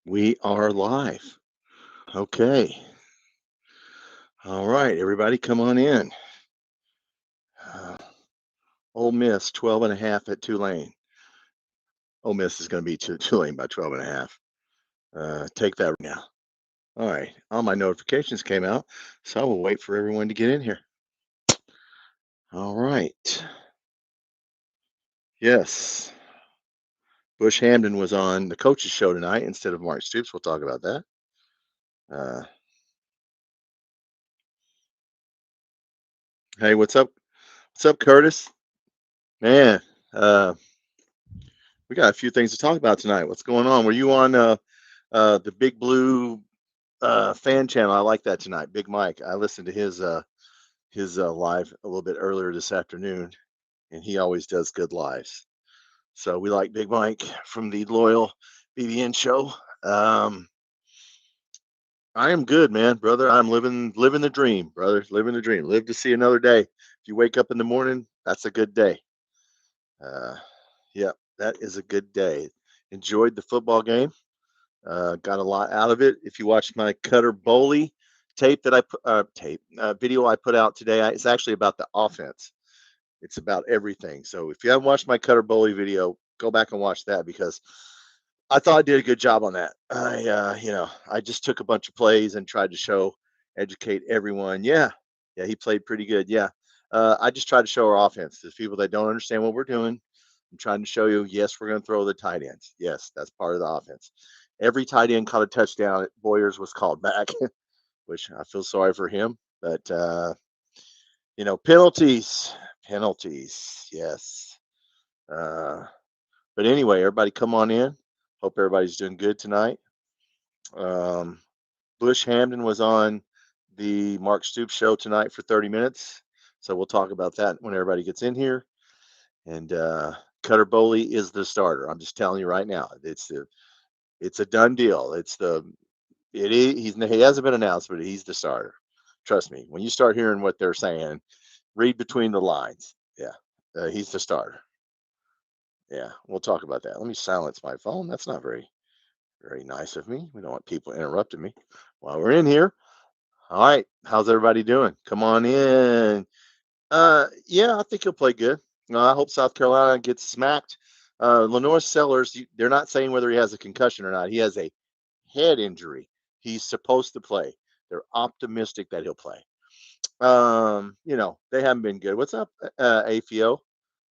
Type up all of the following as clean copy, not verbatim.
We are live. Okay. All right, everybody, come on in. Uh, Ole Miss 12 and a half at Tulane. Ole Miss is going to be Tulane by 12 and a half. Take that right now. All right. All my notifications came out, so I will wait for everyone to get in here. All right. Yes. Bush Hamdan was on the coaches show tonight instead of Mark Stoops. We'll talk about that. Uh, hey, what's up? What's up, Curtis? Man, uh, we got a few things to talk about tonight. What's going on? Were you on the Big Blue fan channel? I like that tonight. Big Mike. I listened to his live a little bit earlier this afternoon, and he always does good lives. So we like Big Mike from the loyal BBN show. Um, I am good, man, brother. I'm living the dream, brother. Living the dream. Live to see another day. If you wake up in the morning, that's a good day. Uh, yeah, that is a good day. Enjoyed the football game. Got a lot out of it. If you watch my Cutter Boley tape that I put video I put out today, it's actually about the offense. It's about everything. So if you haven't watched my Cutter Boley video, go back and watch that because I thought I did a good job on that. I just took a bunch of plays and tried to educate everyone. Yeah, yeah, he played pretty good. Yeah, I just tried to show our offense to people that don't understand what we're doing. I'm trying to show you. Yes, we're going to throw the tight ends. Yes, that's part of the offense. Every tight end caught a touchdown. Boyers was called back, which I feel sorry for him. But penalties, penalties. Yes. Uh, but anyway, everybody, come on in. Hope everybody's doing good tonight. Um, Bush Hamdan was on the Mark Stoops show tonight for 30 minutes. So we'll talk about that when everybody gets in here. And Cutter Boley is the starter. I'm just telling you right now. It's a done deal. He hasn't been announced, but he's the starter. Trust me. When you start hearing what they're saying, read between the lines. Yeah, he's the starter. Yeah, we'll talk about that. Let me silence my phone. That's not very nice of me. We don't want people interrupting me while we're in here. All right, how's everybody doing? Come on in. Yeah, I think he'll play good. I hope South Carolina gets smacked. Lenore Sellers, they're not saying whether he has a concussion or not. He has a head injury. He's supposed to play. They're optimistic that he'll play. They haven't been good. What's up, AFIO?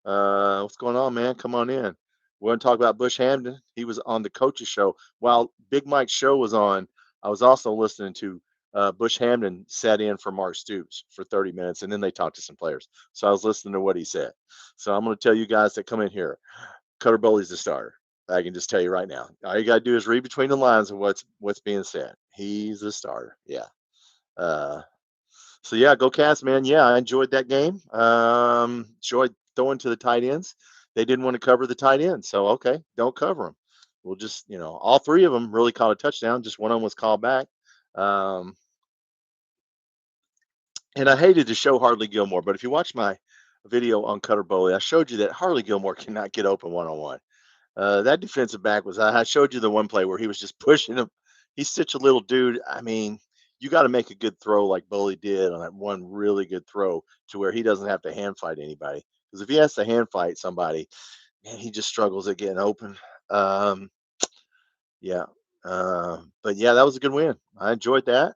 What's going on, man? Come on in. We're going to talk about Bush Hamdan. He was on the coaches show. While Big Mike's show was on, I was also listening to Bush Hamdan sat in for Mark Stoops for 30 minutes, and then they talked to some players. So I was listening to what he said. So I'm going to tell you guys that come in here, Cutter Boley's the starter. I can just tell you right now. All you got to do is read between the lines of what's being said. He's the starter. Yeah. Uh, so yeah, go Cats, man. Yeah, I enjoyed that game. Enjoyed throwing to the tight ends. They didn't want to cover the tight ends, so okay, don't cover them. We'll just, all three of them really caught a touchdown. Just one of them was called back. Um, and I hated to show Harley Gilmore, but if you watch my video on Cutter Boley, I showed you that Harley Gilmore cannot get open one on one. That defensive back I showed you the one play where he was just pushing him. He's such a little dude. I mean, you got to make a good throw like Boley did on that one really good throw to where he doesn't have to hand fight anybody. Because if he has to hand fight somebody, man, he just struggles at getting open. Um, yeah. But yeah, that was a good win. I enjoyed that.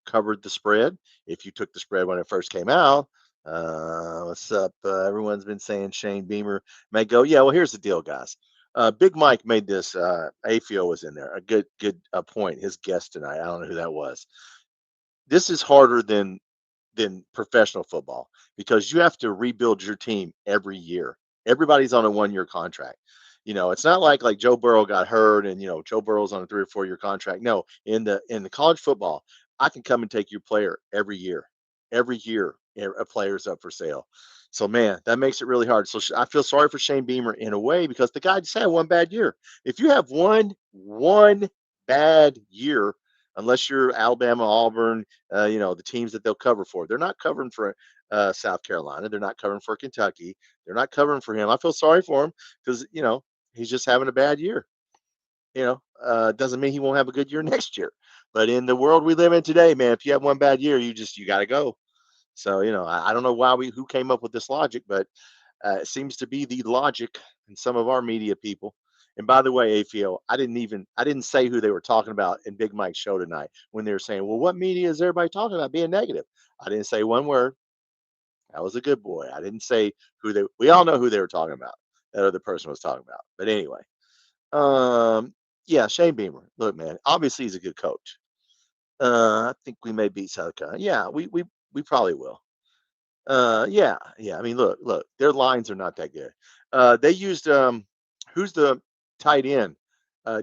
Covered the spread. If you took the spread when it first came out, what's up? Everyone's been saying Shane Beamer may go. Yeah, well, here's the deal, guys. Big Mike made this. AFIO was in there. A good point. His guest tonight. I don't know who that was. This is harder than professional football because you have to rebuild your team every year. Everybody's on a 1 year contract. It's not like Joe Burrow got hurt and Joe Burrow's on a 3 or 4 year contract. No, in the college football, I can come and take your player every year. Every year, a player's up for sale. So man, that makes it really hard. So I feel sorry for Shane Beamer in a way because the guy just had one bad year. If you have one bad year, unless you're Alabama, Auburn, the teams that they'll cover for. They're not covering for South Carolina. They're not covering for Kentucky. They're not covering for him. I feel sorry for him because, he's just having a bad year. doesn't mean he won't have a good year next year. But in the world we live in today, man, if you have one bad year, you got to go. So I don't know who came up with this logic, but it seems to be the logic in some of our media people. And by the way, AFIO, I didn't say who they were talking about in Big Mike's show tonight when they were saying, "Well, what media is everybody talking about being negative?" I didn't say one word. I was a good boy. I didn't say who they. We all know who they were talking about. That other person was talking about. But anyway, yeah, Shane Beamer. Look, man, obviously he's a good coach. I think we may beat South Carolina. Yeah, we probably will. Yeah, yeah. I mean, look, their lines are not that good. They used who's the tight end?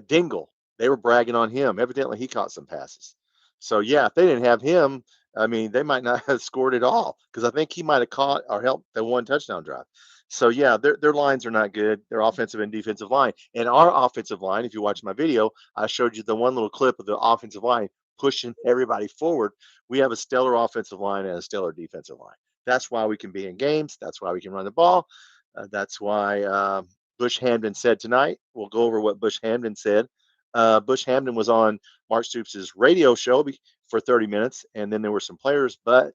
Dingle. They were bragging on him. Evidently, he caught some passes. So yeah, if they didn't have him, I mean, they might not have scored at all because I think he might have caught or helped the one touchdown drive. So yeah, their lines are not good. Their offensive and defensive line, and our offensive line. If you watch my video, I showed you the one little clip of the offensive line pushing everybody forward. We have a stellar offensive line and a stellar defensive line. That's why we can be in games. That's why we can run the ball. That's why Bush Hamdan said tonight. We'll go over what Bush Hamdan said. Bush Hamdan was on Mark Stoops' radio show for 30 minutes, and then there were some players. But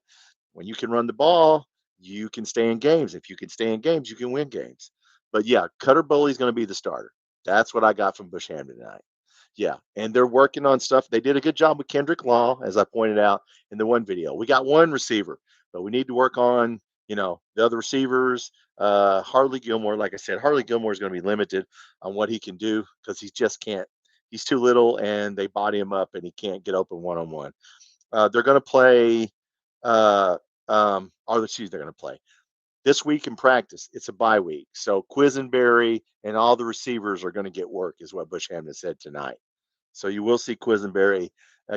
when you can run the ball, you can stay in games. If you can stay in games, you can win games. But yeah, Cutter Boley's going to be the starter. That's what I got from Bush Hamdan tonight. Yeah, and they're working on stuff. They did a good job with Kendrick Law, as I pointed out in the one video. We got one receiver, but we need to work on, the other receivers. Harley Gilmore, like I said, Harley Gilmore is going to be limited on what he can do because he just can't. He's too little, and they body him up, and he can't get open one on one. They're going to play, or excuse, they're going to play this week in practice. It's a bye week, so Quisenberry and all the receivers are going to get work, is what Bush Hamdan said tonight. So you will see Quisenberry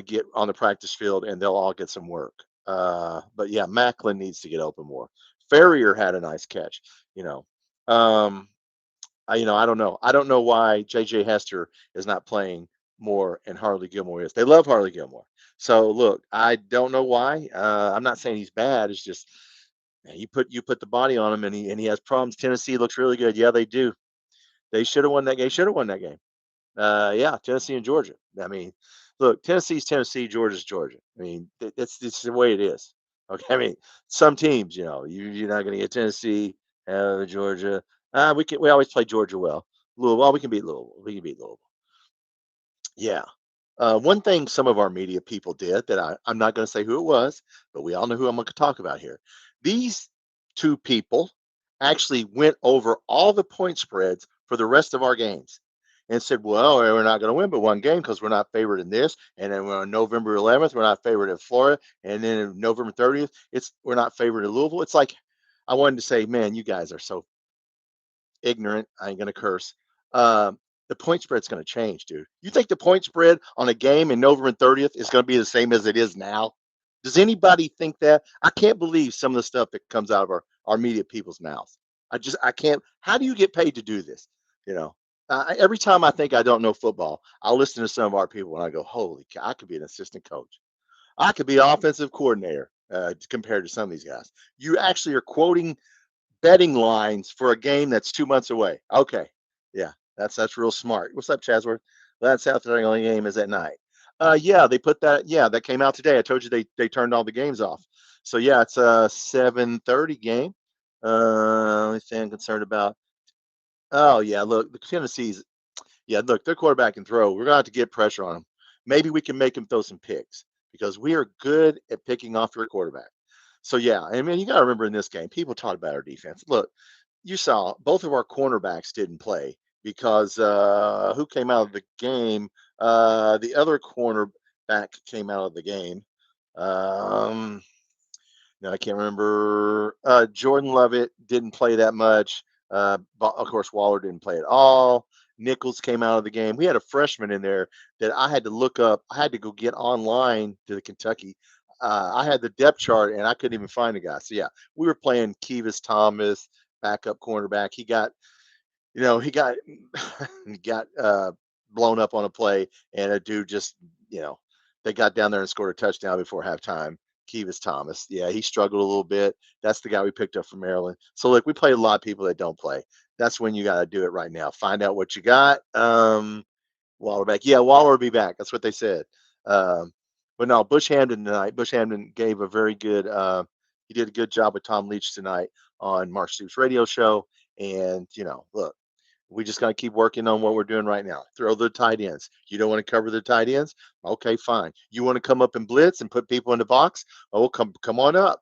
get on the practice field, and they'll all get some work. But yeah, Macklin needs to get open more. Ferrier had a nice catch. You know, um, I don't know. I don't know why JJ Hester is not playing more and Harley Gilmore is. They love Harley Gilmore. So look, I don't know why. I'm not saying he's bad. It's just man, you put the body on him, and he has problems. Tennessee looks really good. Yeah, they do. They should have won that game. Should have won that game. Yeah, Tennessee and Georgia. I mean, look, Tennessee's Tennessee, Georgia's Georgia. I mean, it's the way it is. Okay, I mean, some teams, you're not going to get Tennessee, Georgia. We always play Georgia well. Louisville, well, we can beat Louisville. We can beat Louisville. Yeah. One thing some of our media people did that I'm not going to say who it was, but we all know who I'm going to talk about here. These two people actually went over all the point spreads for the rest of our games and said, well, we're not going to win but one game because we're not favored in this. And then on November 11th, we're not favored in Florida. And then November 30th, we're not favored in Louisville. It's like I wanted to say, man, you guys are so ignorant. I ain't gonna curse. Um, the point spread's gonna change, dude. You think the point spread on a game in November 30th is gonna be the same as it is now? Does anybody think that? I can't believe some of the stuff that comes out of our media people's mouths. I can't. How do you get paid to do this? You know, every time I think I don't know football, I listen to some of our people and I go, "Holy cow! I could be an assistant coach. I could be offensive coordinator." Compared to some of these guys, you actually are quoting betting lines for a game that's 2 months away. Okay. Yeah, that's real smart. What's up, Chasworth? That South Carolina game is at night. Yeah, they put that. Yeah, that came out today. I told you they turned all the games off. So yeah, it's a 7:30 game. Only thing I'm concerned about. Oh yeah, look, the Tennessee's. Yeah, look, their quarterback can throw. We're gonna have to get pressure on him. Maybe we can make him throw some picks because we are good at picking off your quarterback. So yeah, I mean, you got to remember in this game, people talk about our defense. Look, you saw both of our cornerbacks didn't play because who came out of the game? The other cornerback came out of the game. Um, no, I can't remember. Jordan Lovett didn't play that much. Of course, Waller didn't play at all. Nichols came out of the game. We had a freshman in there that I had to look up. I had to go get online to the Kentucky. I had the depth chart and I couldn't even find the guy. So yeah, we were playing Kevis Thomas, backup cornerback. He got he got blown up on a play, and a dude just they got down there and scored a touchdown before halftime. Kevis Thomas, yeah, he struggled a little bit. That's the guy we picked up from Maryland. So look, we play a lot of people that don't play. That's when you got to do it right now. Find out what you got. Waller back. Yeah, Waller will be back. That's what they said. Um, but no, Bush Hamden tonight. Bush Hamden gave a very good. He did a good job with Tom Leach tonight on Mark Stoops' radio show. And look, we just got to keep working on what we're doing right now. Throw the tight ends. You don't want to cover the tight ends? Okay, fine. You want to come up and blitz and put people in the box? Oh, come on up.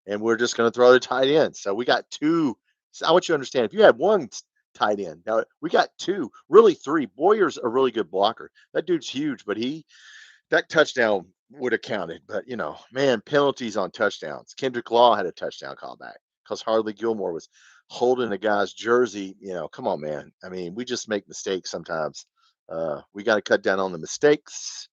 And we're just going to throw the tight ends. So we got two. So I want you to understand if you had one tight end, now we got two, really three. Boyer's a really good blocker. That dude's huge, but that touchdown would have counted. But man, penalties on touchdowns. Kendrick Law had a touchdown callback because Harley Gilmore was holding a guy's jersey. Come on, man. I mean, we just make mistakes sometimes. We got to cut down on the mistakes.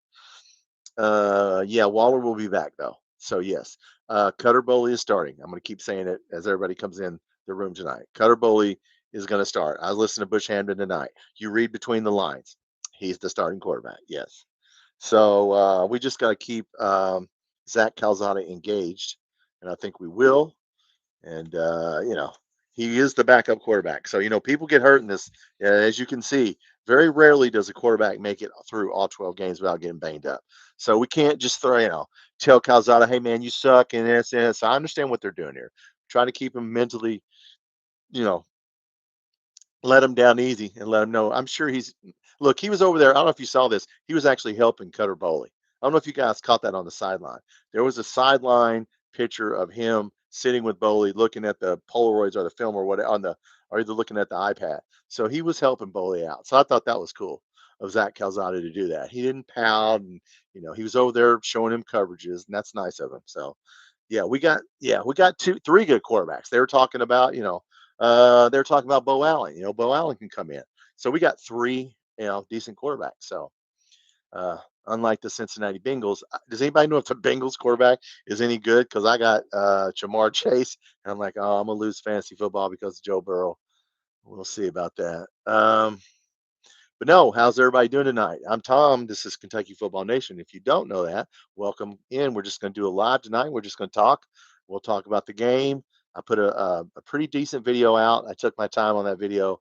Yeah, Waller will be back though. So yes, Cutter Boley is starting. I'm going to keep saying it as everybody comes in the room tonight. Cutter Boley is going to start. I listened to Bush Hamden tonight. You read between the lines. He's the starting quarterback. Yes. So we just got to keep Zach Calzada engaged, and I think we will. And he is the backup quarterback. So people get hurt in this. As you can see, very rarely does a quarterback make it through all 12 games without getting banged up. So we can't just throw tell Calzada, hey man, you suck, and this. I understand what they're doing here. Trying to keep him mentally, you know, let him down easy and let him know. I'm sure look, he was over there. I don't know if you saw this. He was actually helping Cutter Boley. I don't know if you guys caught that on the sideline. There was a sideline picture of him sitting with Boley, looking at the Polaroids or the film or what or either looking at the iPad. So he was helping Boley out. So I thought that was cool of Zach Calzada to do that. He didn't pout, and he was over there showing him coverages, and that's nice of him. So we got three good quarterbacks. They were talking about, they're talking about Bo Allen. Bo Allen can come in. So we got three, decent quarterbacks. So unlike the Cincinnati Bengals, does anybody know if the Bengals quarterback is any good? Because I got Jamar Chase, and I'm like, oh, I'm gonna lose fantasy football because of Joe Burrow. We'll see about that. But no, how's everybody doing tonight? I'm Tom. This is Kentucky Football Nation. If you don't know that, welcome in. We're just going to do a live tonight. We're just going to talk. We'll talk about the game. I put a pretty decent video out. I took my time on that video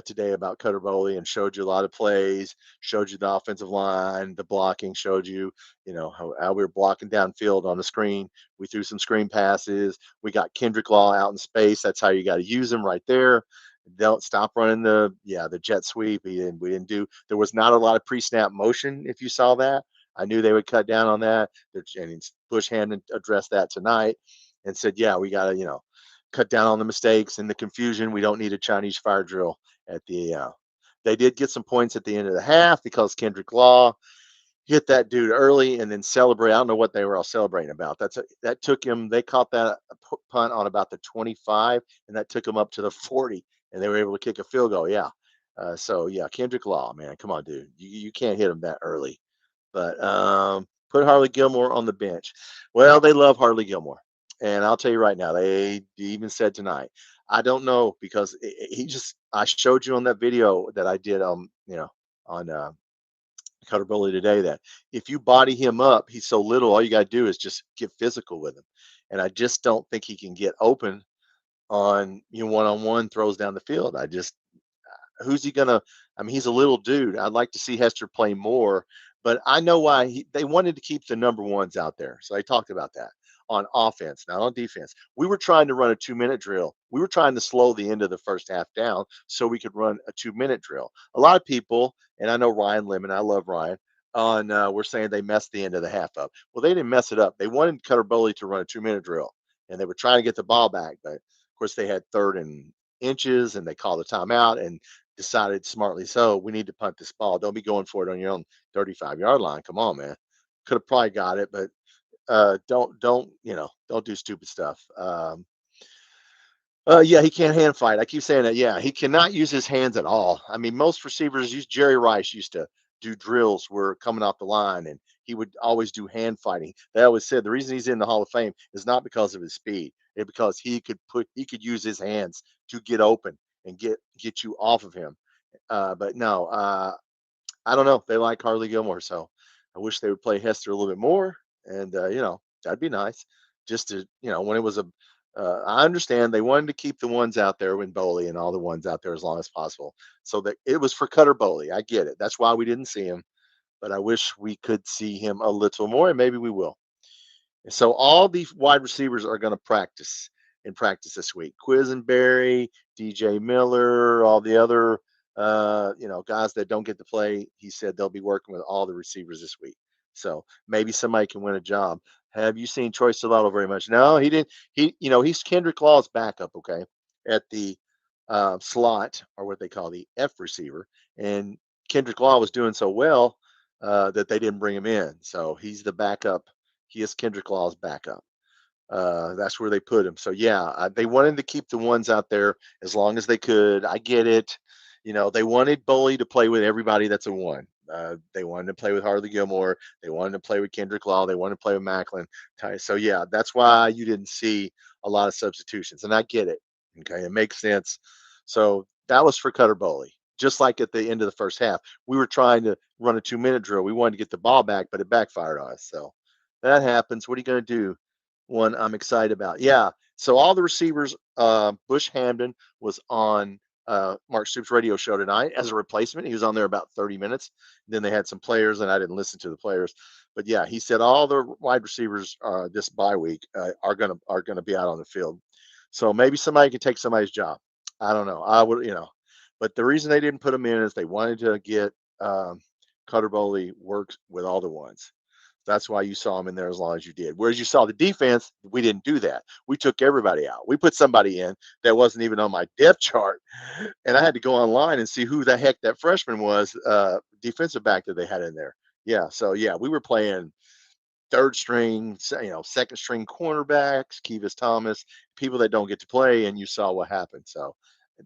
today about Cutter Boley and showed you a lot of plays, showed you the offensive line, the blocking, showed you, how we were blocking downfield on the screen. We threw some screen passes. We got Kendrick Law out in space. That's how you got to use him right there. Don't stop running the jet sweep. We didn't do. There was not a lot of pre-snap motion. If you saw that, I knew they would cut down on that. And Bush Hamden addressed that tonight and said, yeah, we got to cut down on the mistakes and the confusion. We don't need a Chinese fire drill at the. They did get some points at the end of the half because Kendrick Law hit that dude early and then celebrate. I don't know what they were all celebrating about. That took him. They caught that punt on about the 25, and that took him up to the 40, and they were able to kick a field goal. Yeah. So yeah, Kendrick Law, man, come on, dude, you can't hit him that early. But put Harley Gilmore on the bench. Well, they love Harley Gilmore, and I'll tell you right now, they even said tonight. I don't know because he just. I showed you on that video that I did, on Cutter Boley today that if you body him up, he's so little, all you got to do is just get physical with him. And I just don't think he can get open on one-on-one throws down the field. Who's he gonna? I mean, he's a little dude. I'd like to see Hester play more, but I know why they wanted to keep the number ones out there. So they talked about that on offense, not on defense. We were trying to run a 2-minute drill. We were trying to slow the end of the first half down so we could run a 2-minute drill. A lot of people, and I know Ryan Lemon, I love Ryan, on we're saying they messed the end of the half up. Well, they didn't mess it up. They wanted Cutter Boley to run a 2-minute drill, and they were trying to get the ball back, but of course they had third and inches, and they called a timeout and decided smartly so we need to punt this ball. Don't be going for it on your own 35-yard line. Come on, man. Could have probably got it, but don't do stupid stuff. Yeah, he can't hand fight. I keep saying that. Yeah, he cannot use his hands at all. I mean, most receivers use. Jerry Rice used to do drills where coming off the line, and he would always do hand fighting. They always said the reason he's in the Hall of Fame is not because of his speed, it's because he could use his hands to get open and get you off of him. But no, I don't know. They like Harley Gilmore, so I wish they would play Hester a little bit more, and that'd be nice. Just to when it was I understand they wanted to keep the ones out there in Boley and all the ones out there as long as possible. So that it was for Cutter Boley. I get it. That's why we didn't see him, but I wish we could see him a little more, and maybe we will. So all the wide receivers are going to practice in practice this week. Quisenberry, DJ Miller, all the other guys that don't get to play. He said they'll be working with all the receivers this week. So maybe somebody can win a job. Have you seen Troy Stellato very much? No, he didn't. He's Kendrick Law's backup. Okay, at the slot, or what they call the F receiver, and Kendrick Law was doing so well that they didn't bring him in. So he's the backup. He is Kendrick Law's backup. That's where they put him. So yeah, they wanted to keep the ones out there as long as they could. I get it. They wanted Boley to play with everybody that's a one. They wanted to play with Harley Gilmore. They wanted to play with Kendrick Law. They wanted to play with Macklin. So yeah, that's why you didn't see a lot of substitutions, and I get it. Okay, it makes sense. So that was for Cutter Boley. Just like at the end of the first half, we were trying to run a 2-minute drill. We wanted to get the ball back, but it backfired on us. So that happens. What are you going to do? One I'm excited about. Yeah. So all the receivers, Bush Hamdan was on Mark Stoops' radio show tonight as a replacement. He was on there about 30 minutes. Then they had some players, and I didn't listen to the players. But yeah, he said all the wide receivers this bye week are gonna be out on the field. So maybe somebody can take somebody's job. I don't know. I would. But the reason they didn't put them in is they wanted to get Cutter Boley worked with all the ones. That's why you saw him in there as long as you did. Whereas you saw the defense, we didn't do that. We took everybody out. We put somebody in that wasn't even on my depth chart, and I had to go online and see who the heck that freshman was, defensive back that they had in there. Yeah, so yeah, we were playing third string, second string cornerbacks, Kevis Thomas, people that don't get to play, and you saw what happened. So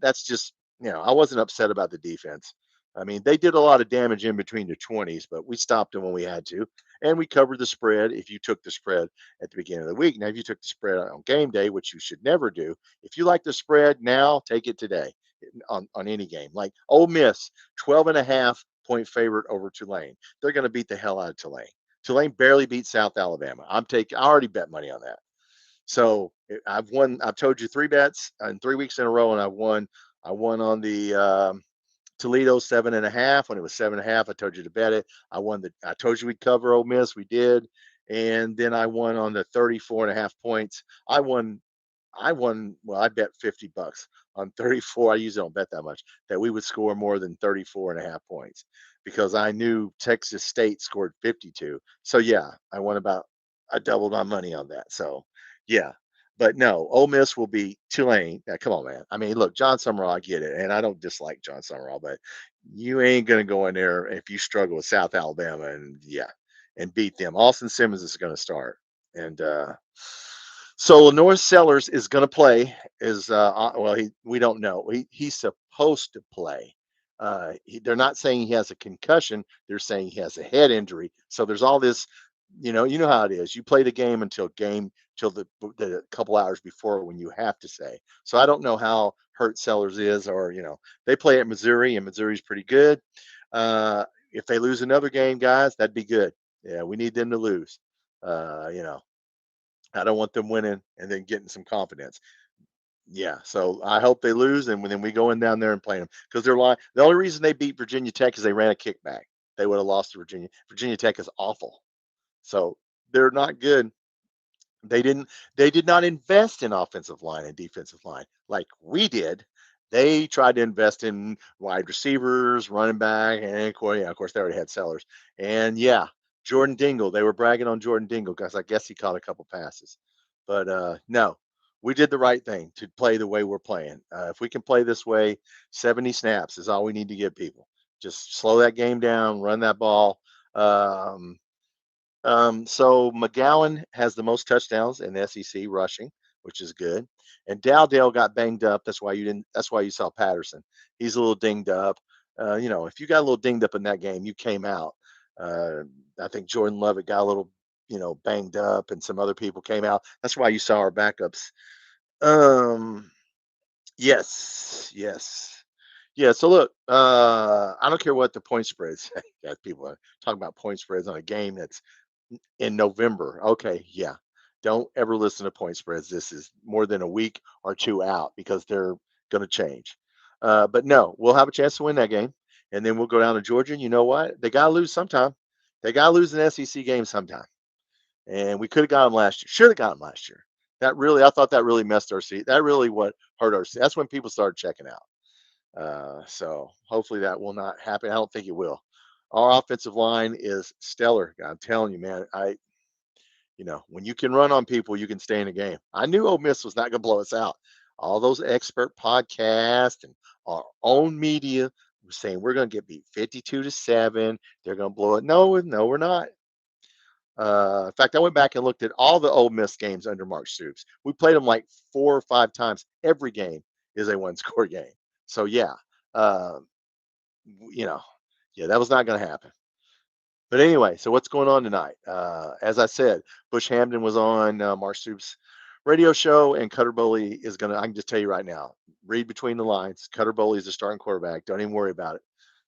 that's just, I wasn't upset about the defense. I mean, they did a lot of damage in between the 20s, but we stopped them when we had to, and we covered the spread if you took the spread at the beginning of the week. Now, if you took the spread on game day, which you should never do, if you like the spread now, take it today on any game. Like Ole Miss, 12 and a half point favorite over Tulane. They're going to beat the hell out of Tulane. Tulane barely beat South Alabama. I already bet money on that. So I've won. I've told you 3 bets in 3 weeks in a row, and I've won. I won on the Toledo 7.5. When it was 7.5, I told you to bet it. I told you we'd cover Ole Miss. We did, and then I won on the 34.5 points. I won. Well, I bet $50 on 34. I usually don't bet that much, that we would score more than 34.5 points, because I knew Texas State scored 52. So yeah, I doubled my money on that. So yeah, but no, Ole Miss will be Tulane. Yeah, come on, man. I mean, look, John Summerall, I get it, and I don't dislike John Summerall, but you ain't gonna go in there if you struggle with South Alabama and beat them. Austin Simmons is gonna start, and so Lenore Sellers is going to play. Well, we don't know. He's supposed to play. They're not saying he has a concussion. They're saying he has a head injury. So there's all this. You know how it is. You play the game till the couple hours before when you have to say. So I don't know how hurt Sellers is, or they play at Missouri, and Missouri's pretty good. If they lose another game, guys, that'd be good. Yeah, we need them to lose. Uh, you know, I don't want them winning and then getting some confidence. Yeah, so I hope they lose, and then we go in down there and play them, because they're like the only reason they beat Virginia Tech is they ran a kickback. They would have lost to Virginia. Virginia Tech is awful, so they're not good. They didn't. They did not invest in offensive line and defensive line like we did. They tried to invest in wide receivers, running back, and of course, they already had Sellers. And yeah, Jordan Dingle. They were bragging on Jordan Dingle because I guess he caught a couple passes. But no, we did the right thing to play the way we're playing. If we can play this way, 70 snaps is all we need to give people. Just slow that game down, run that ball. Um, so McGowan has the most touchdowns in the SEC rushing, which is good. And Dowdale got banged up. That's why you didn't. That's why you saw Patterson. He's a little dinged up. If you got a little dinged up in that game, you came out. Uh, I think Jordan Lovett got a little, banged up, and some other people came out. That's why you saw our backups. Um, yes, yes. Yeah, so look, I don't care what the point spreads say. Yeah, people are talking about point spreads on a game that's in November. Okay, yeah. Don't ever listen to point spreads. This is more than a week or two out because they're going to change. But no, we'll have a chance to win that game, and then we'll go down to Georgia. And you know what? They got to lose sometime. They got to lose an SEC game sometime. And we could have got them last year. Should have got them last year. That really, I thought that really messed our seat. That really what hurt our seat. That's when people started checking out. So hopefully that will not happen. I don't think it will. Our offensive line is stellar. I'm telling you, man. When you can run on people, you can stay in a game. I knew Ole Miss was not going to blow us out. All those expert podcasts and our own media were saying we're going to get beat 52-7. They're going to blow it. No, no, we're not. In fact, I went back and looked at all the Ole Miss games under Mark Stoops. We played them like 4 or 5 times. Every game is a one-score game. So yeah, uh, you know, yeah, that was not going to happen. But anyway, so what's going on tonight? As I said, Bush Hamdan was on Mark Stoops' radio show, and Cutter Boley is going to, I can just tell you right now, read between the lines. Cutter Boley is the starting quarterback. Don't even worry about it.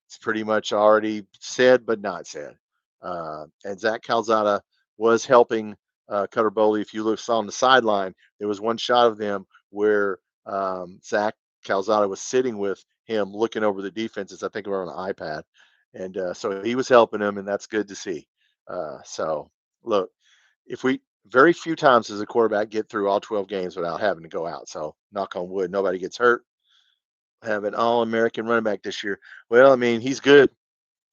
It's pretty much already said, but not said. And Zach Calzada was helping Cutter Boley. If you look saw on the sideline, there was one shot of them where Zach Calzada was sitting with him looking over the defenses. I think we were on an iPad. And so he was helping him, and that's good to see. So, look, if we very few times does a quarterback get through all 12 games without having to go out. So, knock on wood, nobody gets hurt. Have an All American running back this year. Well, I mean, he's good.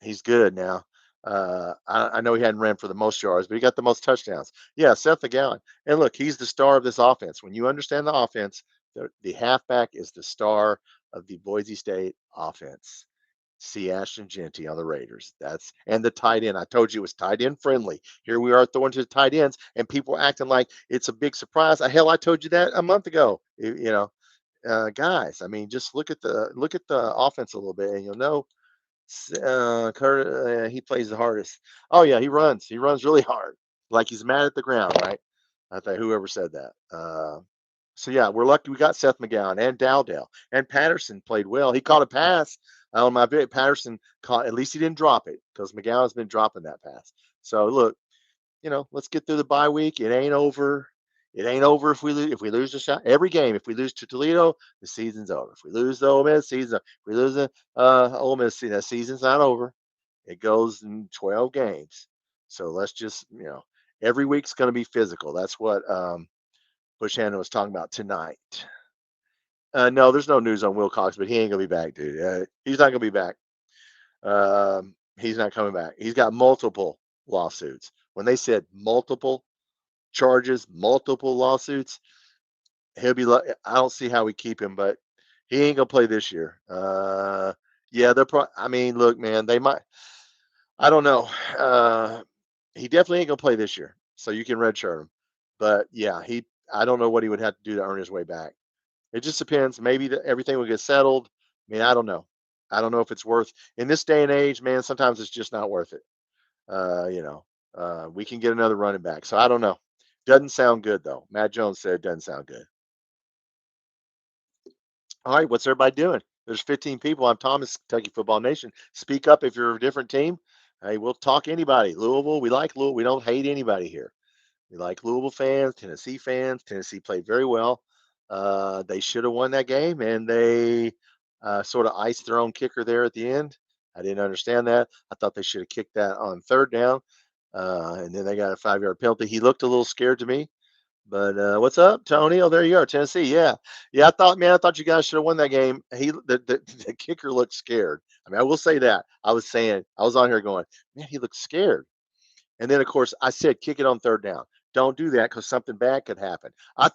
He's good now. I know he hadn't ran for the most yards, but he got the most touchdowns. Yeah, Seth McGowan. And look, he's the star of this offense. When you understand the offense, the halfback is the star of the Boise State offense. See Ashton Genty on the Raiders. That's and the tight end. I told you it was tight end friendly. Here we are throwing to the tight ends, and people acting like it's a big surprise. Hell, I told you that a month ago. Guys. I mean, just look at the offense a little bit, and you'll know. He plays the hardest. Oh yeah, he runs. He runs really hard, like he's mad at the ground, right? I think whoever said that. So yeah, we're lucky we got Seth McGowan and Dowdell and Patterson played well. He caught a pass on my bit. Patterson caught. At least he didn't drop it because McGowan's been dropping that pass. So look, let's get through the bye week. It ain't over. It ain't over if we lose. If we lose the shot every game, if we lose to Toledo, the season's over. If we lose the Ole Miss season, if we lose the Ole Miss season, the season's not over. It goes in 12 games. So let's just every week's going to be physical. That's what Bush Hannon was talking about tonight. No, there's no news on Wilcox, but he ain't gonna be back, dude. He's not gonna be back. He's not coming back. He's got multiple lawsuits. When they said multiple charges, multiple lawsuits, he'll be. I don't see how we keep him, but he ain't gonna play this year. Yeah, they're. I mean, look, man, they might. I don't know. He definitely ain't gonna play this year, so you can redshirt him. But yeah, he. I don't know what he would have to do to earn his way back. It just depends. Maybe everything will get settled. I mean, I don't know. I don't know if it's worth in this day and age, man. Sometimes it's just not worth it. We can get another running back. So I don't know. Doesn't sound good though. Matt Jones said it doesn't sound good. All right, what's everybody doing? There's 15 people. I'm Thomas, Kentucky Football Nation. Speak up if you're a different team. Hey, we'll talk anybody. Louisville, we like Louisville. We don't hate anybody here. We like Louisville fans, Tennessee fans. Tennessee played very well. They should have won that game, and they sort of iced their own kicker there at the end. I didn't understand that. I thought they should have kicked that on third down, and then they got a 5-yard penalty. He looked a little scared to me. But what's up, Tony? Oh, there you are, Tennessee. Yeah, yeah. I thought you guys should have won that game. The kicker looked scared. I mean, I will say that. I was on here going, man, he looks scared. And then, of course, I said, kick it on third down. Don't do that because something bad could happen. I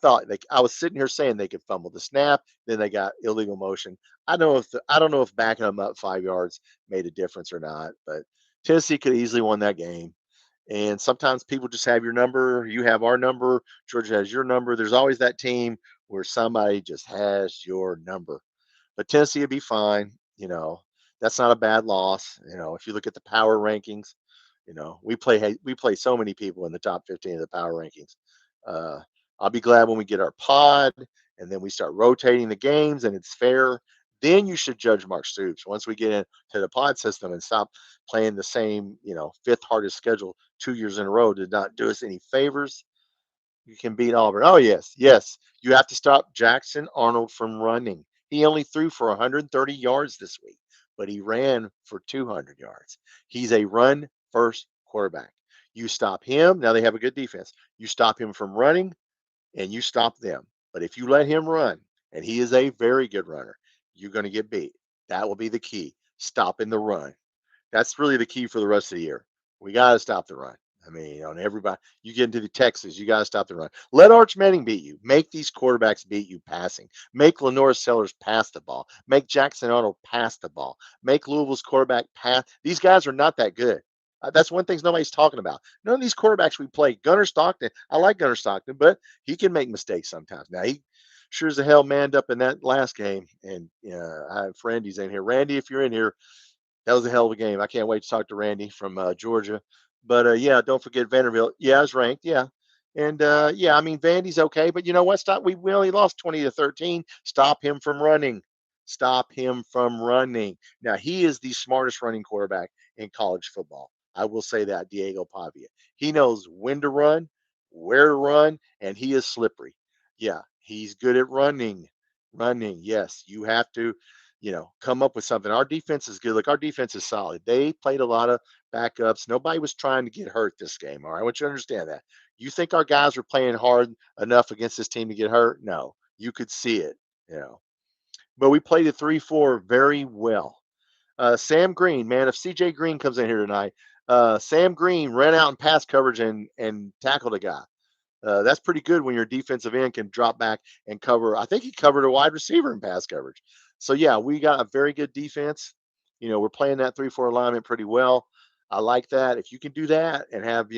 was sitting here saying they could fumble the snap, then they got illegal motion. I don't know if backing them up 5 yards made a difference or not, but Tennessee could easily won that game. And sometimes people just have your number. You have our number. Georgia has your number. There's always that team where somebody just has your number. But Tennessee would be fine. That's not a bad loss. If you look at the power rankings, we play so many people in the top 15 of the power rankings. Uh, I'll be glad when we get our pod and then we start rotating the games and it's fair. Then you should judge Mark Stoops once we get into the pod system and stop playing the same, fifth hardest schedule 2 years in a row did not do us any favors. You can beat Auburn. Oh, yes, yes. You have to stop Jackson Arnold from running. He only threw for 130 yards this week, but he ran for 200 yards. He's a run first quarterback. You stop him. Now they have a good defense. You stop him from running and you stop them. But if you let him run, and he is a very good runner, you're going to get beat. That will be the key. Stopping the run. That's really the key for the rest of the year. We got to stop the run. I mean, on everybody, you get into the Texas, you got to stop the run. Let Arch Manning beat you. Make these quarterbacks beat you passing. Make Lenore Sellers pass the ball. Make Jackson Arnold pass the ball. Make Louisville's quarterback pass. These guys are not that good. That's one thing nobody's talking about. None of these quarterbacks we play. Gunnar Stockton, I like Gunnar Stockton, but he can make mistakes sometimes. Now he sure as the hell manned up in that last game, and I have Randy's in here. Randy, if you're in here, that was a hell of a game. I can't wait to talk to Randy from Georgia. But yeah, don't forget Vanderbilt. Yeah, it's ranked. Yeah. And yeah, I mean Vandy's okay, but you know what? Stop. We only lost 20-13. Stop him from running. Stop him from running. Now he is the smartest running quarterback in college football. I will say that Diego Pavia. He knows when to run, where to run, and he is slippery. Yeah, he's good at running. Running. Yes, you have to come up with something. Our defense is good. Look, our defense is solid. They played a lot of backups. Nobody was trying to get hurt this game. All right. I want you to understand that. You think our guys were playing hard enough against this team to get hurt? No, you could see it, you know. But we played a 3-4 very well. Sam Green, man, if CJ Green comes in here tonight, Sam Green ran out in pass coverage and tackled a guy. That's pretty good when your defensive end can drop back and cover. I think he covered a wide receiver in pass coverage. So yeah, we got a very good defense. We're playing that 3-4 alignment pretty well. I like that. If you can do that and have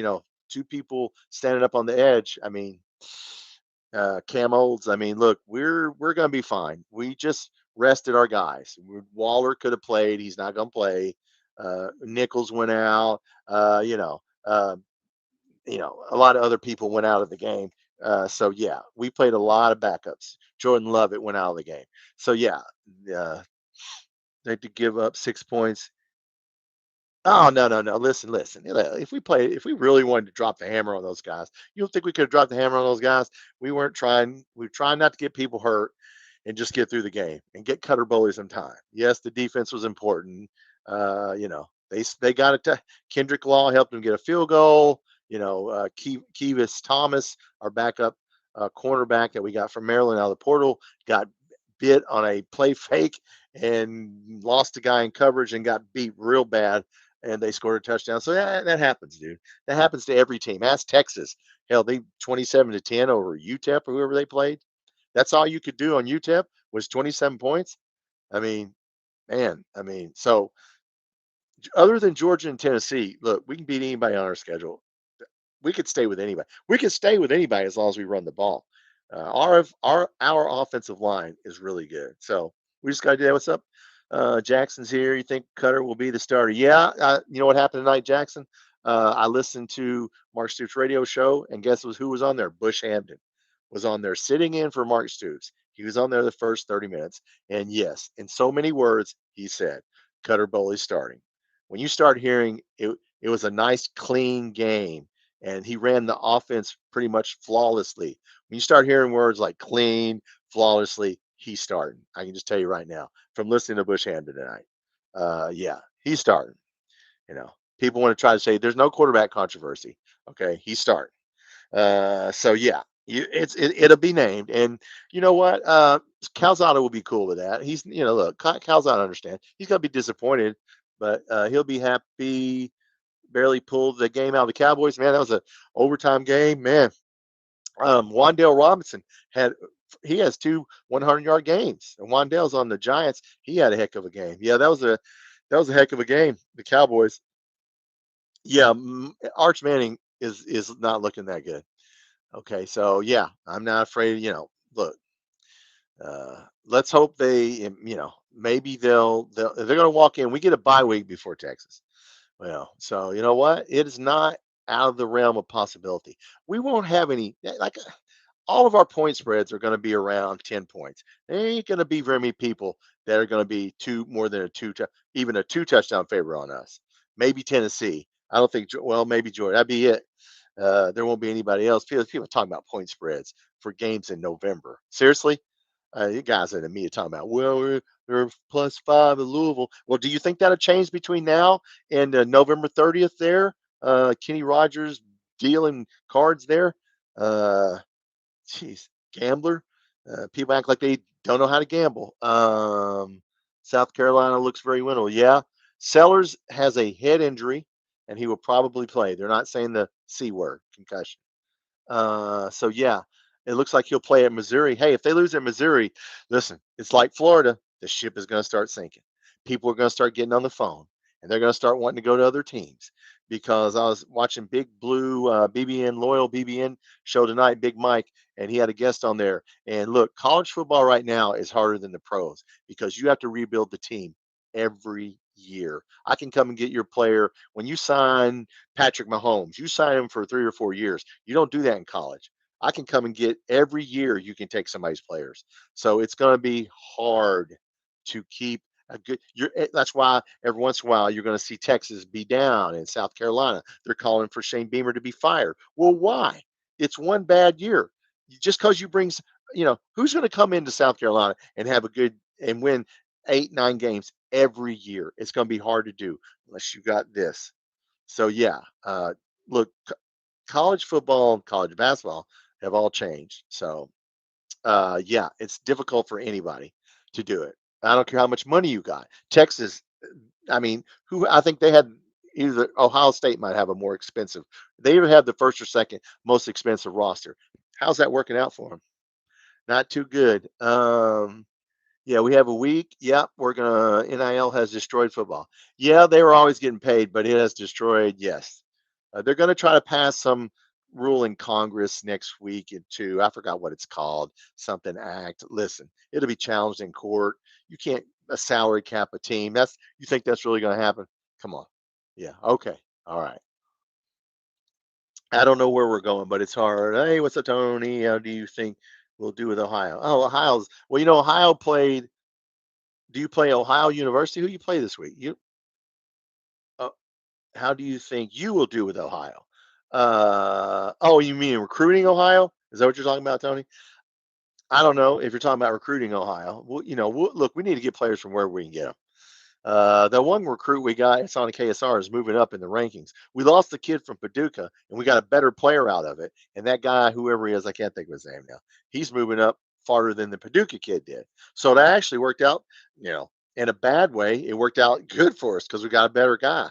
two people standing up on the edge, I mean, Cam Olds. I mean, look, we're gonna be fine. We just rested our guys. Waller could have played. He's not gonna play. Nichols went out. Uh, you know. Uh, a lot of other people went out of the game. So yeah, we played a lot of backups. Jordan Lovett went out of the game. So yeah, uh, they had to give up 6 points. Oh no, no, no! Listen, listen. If we really wanted to drop the hammer on those guys, you don't think we could have dropped the hammer on those guys? We weren't trying. We were trying not to get people hurt and just get through the game and get Cutter Boley some time. Yes, the defense was important. They got it. Kendrick Law helped them get a field goal. Kevis Thomas, our backup cornerback that we got from Maryland out of the portal, got bit on a play fake and lost the guy in coverage and got beat real bad. And they scored a touchdown. So that happens, dude. That happens to every team. Ask Texas. Hell, they 27-10 over UTEP or whoever they played. That's all you could do on UTEP was 27 points. I mean, man, so other than Georgia and Tennessee, look, we can beat anybody on our schedule. We could stay with anybody. We could stay with anybody as long as we run the ball. Our offensive line is really good. So we just got to do that. What's up? Jackson's here. You think Cutter will be the starter? Yeah. You know what happened tonight, Jackson? I listened to Mark Stoops' radio show, and guess who was on there? Bush Hamdan was on there sitting in for Mark Stoops. He was on there the first 30 minutes. And yes, in so many words, he said, Cutter Boley starting. When you start hearing it, it was a nice, clean game, and he ran the offense pretty much flawlessly. When you start hearing words like clean, flawlessly, he's starting. I can just tell you right now from listening to Bush Hamdan tonight. Yeah, he's starting. People want to try to say there's no quarterback controversy. Okay, he's starting. So yeah, it'll be named, and you know what? Calzada will be cool with that. He's look, Calzada understand. He's gonna be disappointed, but he'll be happy. Barely pulled the game out of the Cowboys. Man, that was an overtime game. Man, Wandale Robinson has two 100-yard games, and Wandale's on the Giants. He had a heck of a game. Yeah, that was a heck of a game. The Cowboys. Yeah, Arch Manning is not looking that good. Okay, so yeah, I'm not afraid. Look, let's hope maybe they're going to walk in. We get a bye week before Texas. Well, so you know what? It is not out of the realm of possibility. We won't have any all of our point spreads are going to be around 10 points. There ain't going to be very many people that are going to be more than even a two touchdown favor on us. Maybe Tennessee. I don't think. Well, maybe Georgia. That'd be it. There won't be anybody else. People talking about point spreads for games in November. Seriously, you guys in the media talking about, well, they're +5 in Louisville. Well, do you think that'll change between now and November 30th? There, Kenny Rogers dealing cards there. Uh, Jeez, gambler. People act like they don't know how to gamble. South Carolina looks very winnable. Yeah, Sellers has a head injury, and he will probably play. They're not saying the C word, concussion. So yeah, it looks like he'll play at Missouri. Hey, if they lose at Missouri, listen, it's like Florida. The ship is going to start sinking. People are going to start getting on the phone, and they're going to start wanting to go to other teams. Because I was watching Big Blue BBN Loyal BBN show tonight, Big Mike, and he had a guest on there. And look, college football right now is harder than the pros because you have to rebuild the team every year. I can come and get your player when you sign Patrick Mahomes. You sign him for 3 or 4 years. You don't do that in college. I can come and get every year you can take somebody's players. So it's going to be hard to keep a good that's why every once in a while you're going to see Texas be down in South Carolina. They're calling for Shane Beamer to be fired. Well, why? It's one bad year. Just because you bring, who's going to come into South Carolina and have a good and win 8, 9 games every year? It's going to be hard to do unless you got this. So yeah, look, college football and college basketball have all changed. So yeah, it's difficult for anybody to do it. I don't care how much money you got. Texas, I mean, who I think they had either Ohio State might have a more expensive. They even have the first or second most expensive roster. How's that working out for them? Not too good. Yeah, we have a week. Yep, we're gonna NIL has destroyed football. Yeah, they were always getting paid, but it has destroyed. Yes, they're gonna try to pass some rule in Congress next week into I forgot what it's called, something act. Listen, it'll be challenged in court. You can't a salary cap a team. That's you think that's really gonna happen? Come on. Yeah. Okay. All right. I don't know where we're going, but it's hard. Hey, what's up, Tony? How do you think we'll do with Ohio? Oh, Ohio's well. Ohio played. Do you play Ohio University? Who you play this week? Uh, how do you think you will do with Ohio? Oh, you mean recruiting Ohio? Is that what you're talking about, Tony? I don't know if you're talking about recruiting Ohio. Well, look, we need to get players from where we can get them. The one recruit we got, it's on the KSR, is moving up in the rankings. We lost the kid from Paducah, and we got a better player out of it. And that guy, whoever he is, I can't think of his name now. He's moving up farther than the Paducah kid did. So that actually worked out, in a bad way. It worked out good for us because we got a better guy.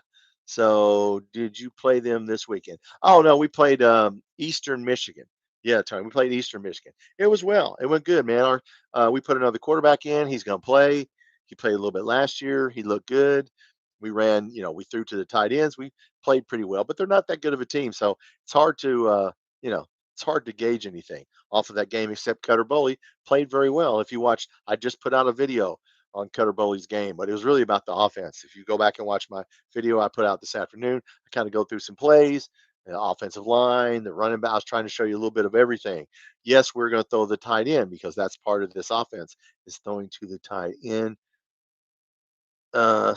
So did you play them this weekend? Oh no, we played Eastern Michigan. Yeah, Tony, we played Eastern Michigan. It was well. It went good, man. We put another quarterback in. He's going to play. He played a little bit last year. He looked good. We ran, we threw to the tight ends. We played pretty well, but they're not that good of a team. So it's hard to, you know, it's hard to gauge anything off of that game, except Cutter Boley played very well. If you watch, I just put out a video on Cutter Boley's game, but it was really about the offense. If you go back and watch my video I put out this afternoon, I kind of go through some plays, the offensive line, the running back. I was trying to show you a little bit of everything. Yes, we're going to throw the tight end because that's part of this offense is throwing to the tight end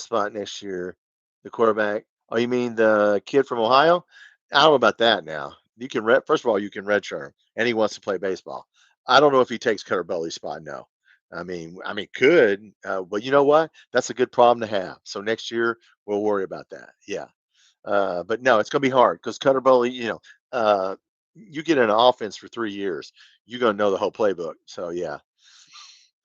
spot next year. The quarterback. Oh, you mean the kid from Ohio? I don't know about that now. You can first of all, you can redshirt him, and he wants to play baseball. I don't know if he takes Cutter Belly's spot. No, I mean, could, but you know what? That's a good problem to have. So next year we'll worry about that. Yeah, but no, it's going to be hard because Cutter Belly, you get in an offense for 3 years, you're going to know the whole playbook. So yeah,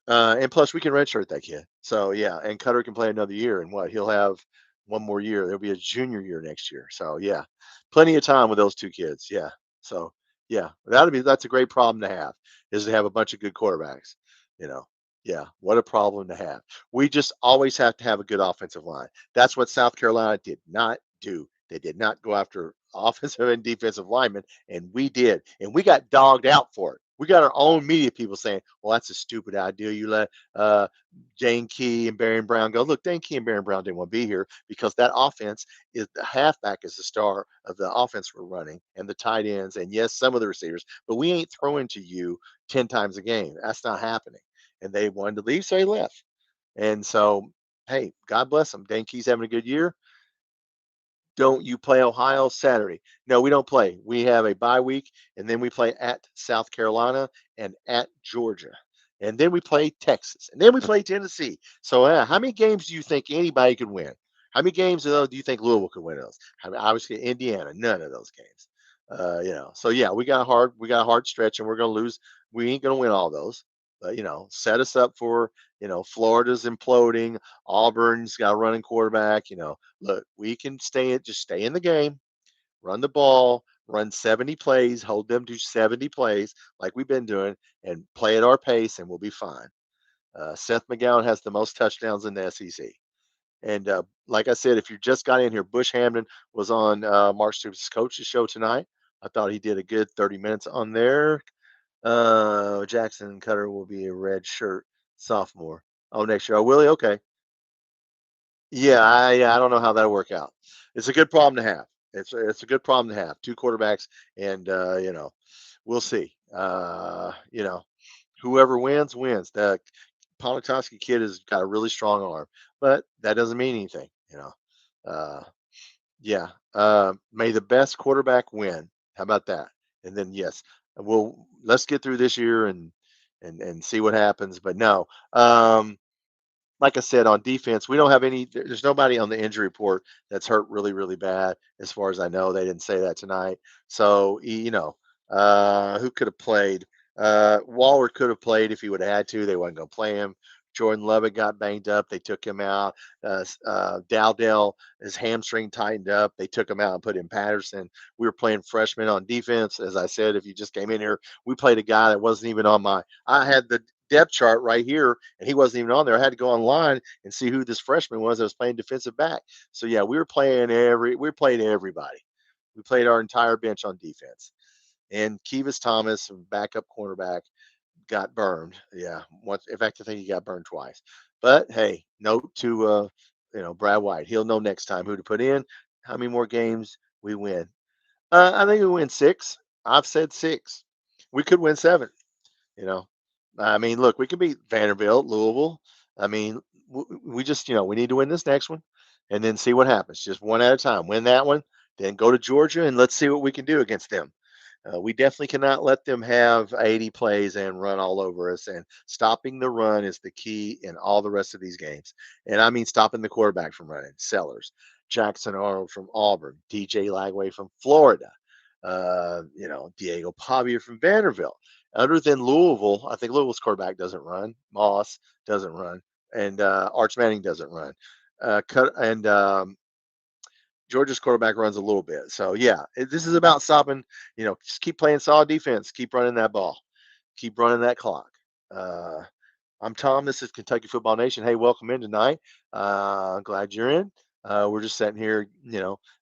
and plus, we can redshirt that kid. So yeah, and Cutter can play another year, and what he'll have one more year. There'll be a junior year next year. So yeah, plenty of time with those two kids. Yeah. So yeah, that's a great problem to have is to have a bunch of good quarterbacks. You know. Yeah, what a problem to have. We just always have to have a good offensive line. That's what South Carolina did not do. They did not go after offensive and defensive linemen, and we did. And we got dogged out for it. We got our own media people saying, well, that's a stupid idea. You let Dane Key and Barry Brown go. Look, Dane Key and Barry Brown didn't want to be here because that offense is the halfback is the star of the offense we're running and the tight ends. And yes, some of the receivers, but we ain't throwing to you 10 times a game. That's not happening. And they wanted to leave, so he left. And so, hey, God bless him. Dane Key's having a good year. Don't you play Ohio Saturday? No, we don't play. We have a bye week, and then we play at South Carolina and at Georgia. And then we play Texas, and then we play Tennessee. So, how many games do you think anybody could win? How many games of those do you think Louisville could win those? I mean, obviously, Indiana, none of those games. So yeah, we got a hard stretch, and we're gonna lose. We ain't gonna win all those, but set us up for Florida's imploding. Auburn's got a running quarterback. Look, we can just stay in the game, run the ball, run 70 plays, hold them to 70 plays like we've been doing, and play at our pace, and we'll be fine. Seth McGowan has the most touchdowns in the SEC. And like I said, if you just got in here, Bush Hamdan was on Mark Stoops' coach's show tonight. I thought he did a good 30 minutes on there. Jackson Cutter will be a red shirt sophomore. Oh, next year. Oh, will he? Okay. Yeah, I don't know how that'll work out. It's a good problem to have. It's a good problem to have. Two quarterbacks, and we'll see. Whoever wins wins. The Politoski kid has got a really strong arm, but that doesn't mean anything. Uh, yeah. May the best quarterback win. How about that? And then yes, let's get through this year and see what happens. But no. Like I said, on defense, we don't have there's nobody on the injury report that's hurt really, really bad, as far as I know. They didn't say that tonight. So, who could have played? Waller could have played if he would have had to. They wasn't going to play him. Jordan Lovett got banged up. They took him out. Dowdell, his hamstring tightened up. They took him out and put in Patterson. We were playing freshmen on defense. As I said, if you just came in here, we played a guy that wasn't even on I had the depth chart right here, and he wasn't even on there. I had to go online and see who this freshman was that was playing defensive back. So yeah, we played everybody. We played our entire bench on defense. And Kivas Thomas, backup cornerback, got burned. Yeah, once. In fact, I think he got burned twice. But hey, note to Brad White. He'll know next time who to put in. How many more games we win? I think we win 6. I've said 6. We could win 7. You know, I mean, look, we could beat Vanderbilt, Louisville. I mean, we just, we need to win this next one, and then see what happens. Just one at a time. Win that one, then go to Georgia, and let's see what we can do against them. We definitely cannot let them have 80 plays and run all over us. And stopping the run is the key in all the rest of these games. And I mean, stopping the quarterback from running. Sellers, Jackson Arnold from Auburn, DJ Lagway from Florida, Diego Pavia from Vanderbilt. Other than Louisville, I think Louisville's quarterback doesn't run. Moss doesn't run, and Arch Manning doesn't run. Georgia's quarterback runs a little bit. So yeah, this is about stopping. Just keep playing solid defense. Keep running that ball. Keep running that clock. Uh, I'm Tom. This is Kentucky Football Nation. Hey, welcome in tonight. Glad you're in. We're just sitting here.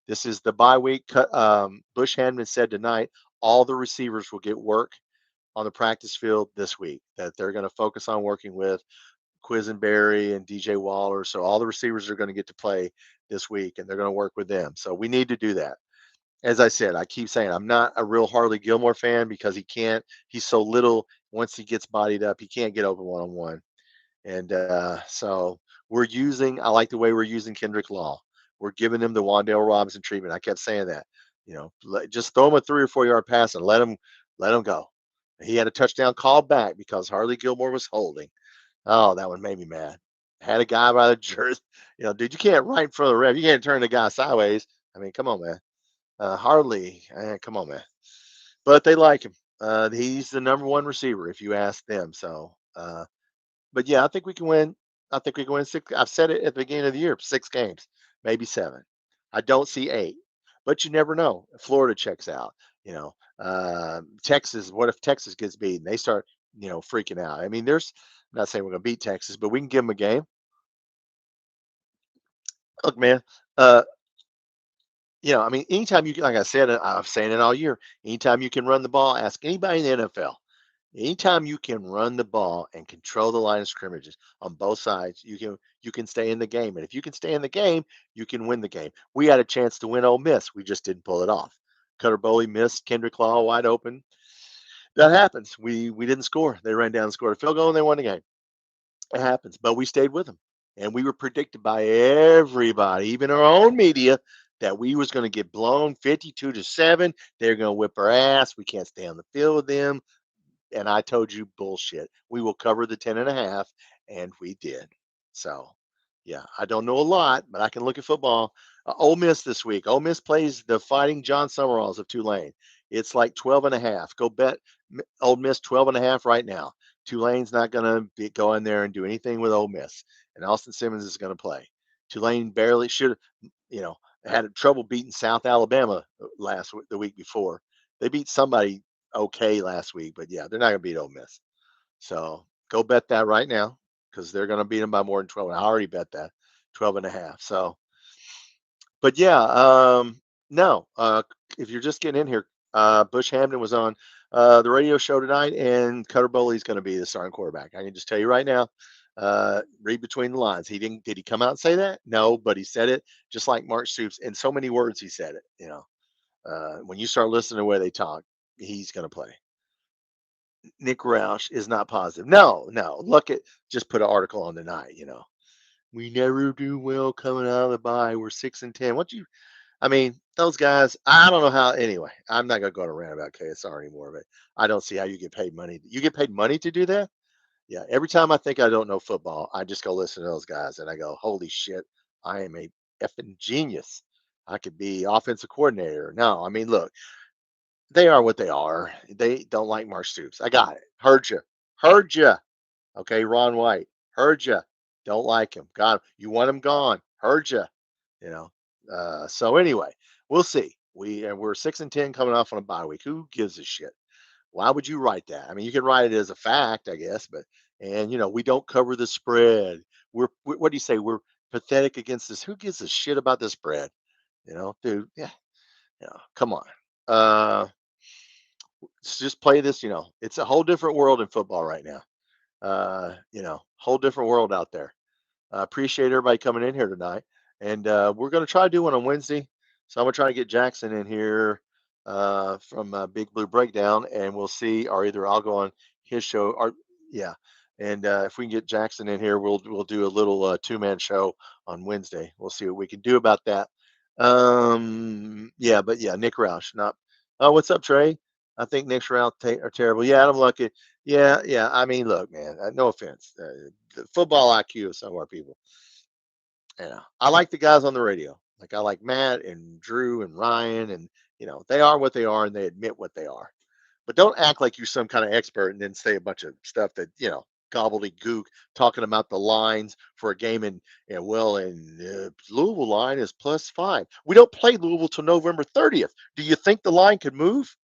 This is the bye week. Bush Handman said tonight all the receivers will get work on the practice field this week. That they're going to focus on working with Quisenberry and DJ Waller. So all the receivers are going to get to play this week, and they're going to work with them. So we need to do that. As I said, I keep saying I'm not a real Harley Gilmore fan because he's so little. Once he gets bodied up, he can't get open one-on-one. And so I like the way we're using Kendrick Law. We're giving him the Wandale Robinson treatment. I kept saying that, just throw him a 3 or 4 yard pass and let him go. He had a touchdown called back because Harley Gilmore was holding. Oh, that one made me mad. Had a guy by the jersey. Dude, you can't right in front of the ref. You can't turn the guy sideways. I mean, come on, man. Hardly. Come on, man. But they like him. He's the number one receiver, if you ask them. So, but yeah, I think we can win. I think we can win 6. I've said it at the beginning of the year, 6 games, maybe 7. I don't see 8, but you never know. Florida checks out. Texas. What if Texas gets beaten? They start, freaking out. I mean, I'm not saying we're going to beat Texas, but we can give them a game. Look, man. I mean, anytime like I said, I'm saying it all year. Anytime you can run the ball, ask anybody in the NFL. Anytime you can run the ball and control the line of scrimmages on both sides, you can stay in the game. And if you can stay in the game, you can win the game. We had a chance to win Ole Miss. We just didn't pull it off. Cutter Boley missed Kendrick Law wide open. That happens. We didn't score. They ran down and scored a field goal and they won the game. It happens. But we stayed with them. And we were predicted by everybody, even our own media, that we was going to get blown 52-7. They're going to whip our ass. We can't stay on the field with them. And I told you bullshit. We will cover the 10.5, and we did. So, yeah, I don't know a lot, but I can look at football. Ole Miss this week. Ole Miss plays the Fighting John Summeralls of Tulane. It's like 12.5. Go bet Ole Miss 12.5 right now. Tulane's not going to go in there and do anything with Ole Miss, and Austin Simmons is going to play. Tulane barely should, you know, had trouble beating South Alabama the week before. They beat somebody okay last week, but yeah, they're not going to beat Ole Miss. So go bet that right now because they're going to beat them by more than 12. I already bet that 12.5. So, but yeah, no, if you're just getting in here, Bush Hamdan was on the radio show tonight, and Cutter Boley's going to be the starting quarterback. I can just tell you right now. Read between the lines. He didn't. Did he come out and say that? No, but he said it just like Mark Stoops. In so many words, he said it. When you start listening to the way they talk, he's going to play. Nick Roush is not positive. No, no. Look at just put an article on tonight. We never do well coming out of the bye. We're 6-10. What you? I mean, those guys. I don't know how. Anyway, I'm not going to go on a rant about KSR anymore. But I don't see how you get paid money. You get paid money to do that? Yeah. Every time I think I don't know football, I just go listen to those guys and I go, holy shit, I am a effing genius. I could be offensive coordinator. No, I mean, look, they are what they are. They don't like Mark Stoops. I got it. Heard you. Heard you. Okay, Ron White. Heard you. Don't like him. Got him. You want him gone. Heard you. You know. So anyway, we'll see. We're 6-10 coming off on a bye week. Who gives a shit? Why would you write that? I mean, you can write it as a fact, I guess, but we don't cover the spread. What do you say? We're pathetic against this. Who gives a shit about the spread? Dude. Yeah. Come on. Uh, just play this. It's a whole different world in football right now. Whole different world out there. Appreciate everybody coming in here tonight, and we're going to try to do one on Wednesday. So I'm going to try to get Jackson in here from Big Blue Breakdown, and we'll see. Or either I'll go on his show, or yeah. And if we can get Jackson in here, we'll do a little two-man show on Wednesday. We'll see what we can do about that. Yeah, but yeah, Nick Roush, not. Oh, what's up, Trey? I think Nick's Roush are terrible. Yeah, Adam Lucky. Yeah, yeah. I mean, look, man. No offense. The football IQ of some of our people. I like the guys on the radio. Like I like Matt and Drew and Ryan, and they are what they are, and they admit what they are. But don't act like you're some kind of expert and then say a bunch of stuff that gobbledygook talking about the lines for a game and Louisville line is +5. We don't play Louisville till November 30th. Do you think the line could move?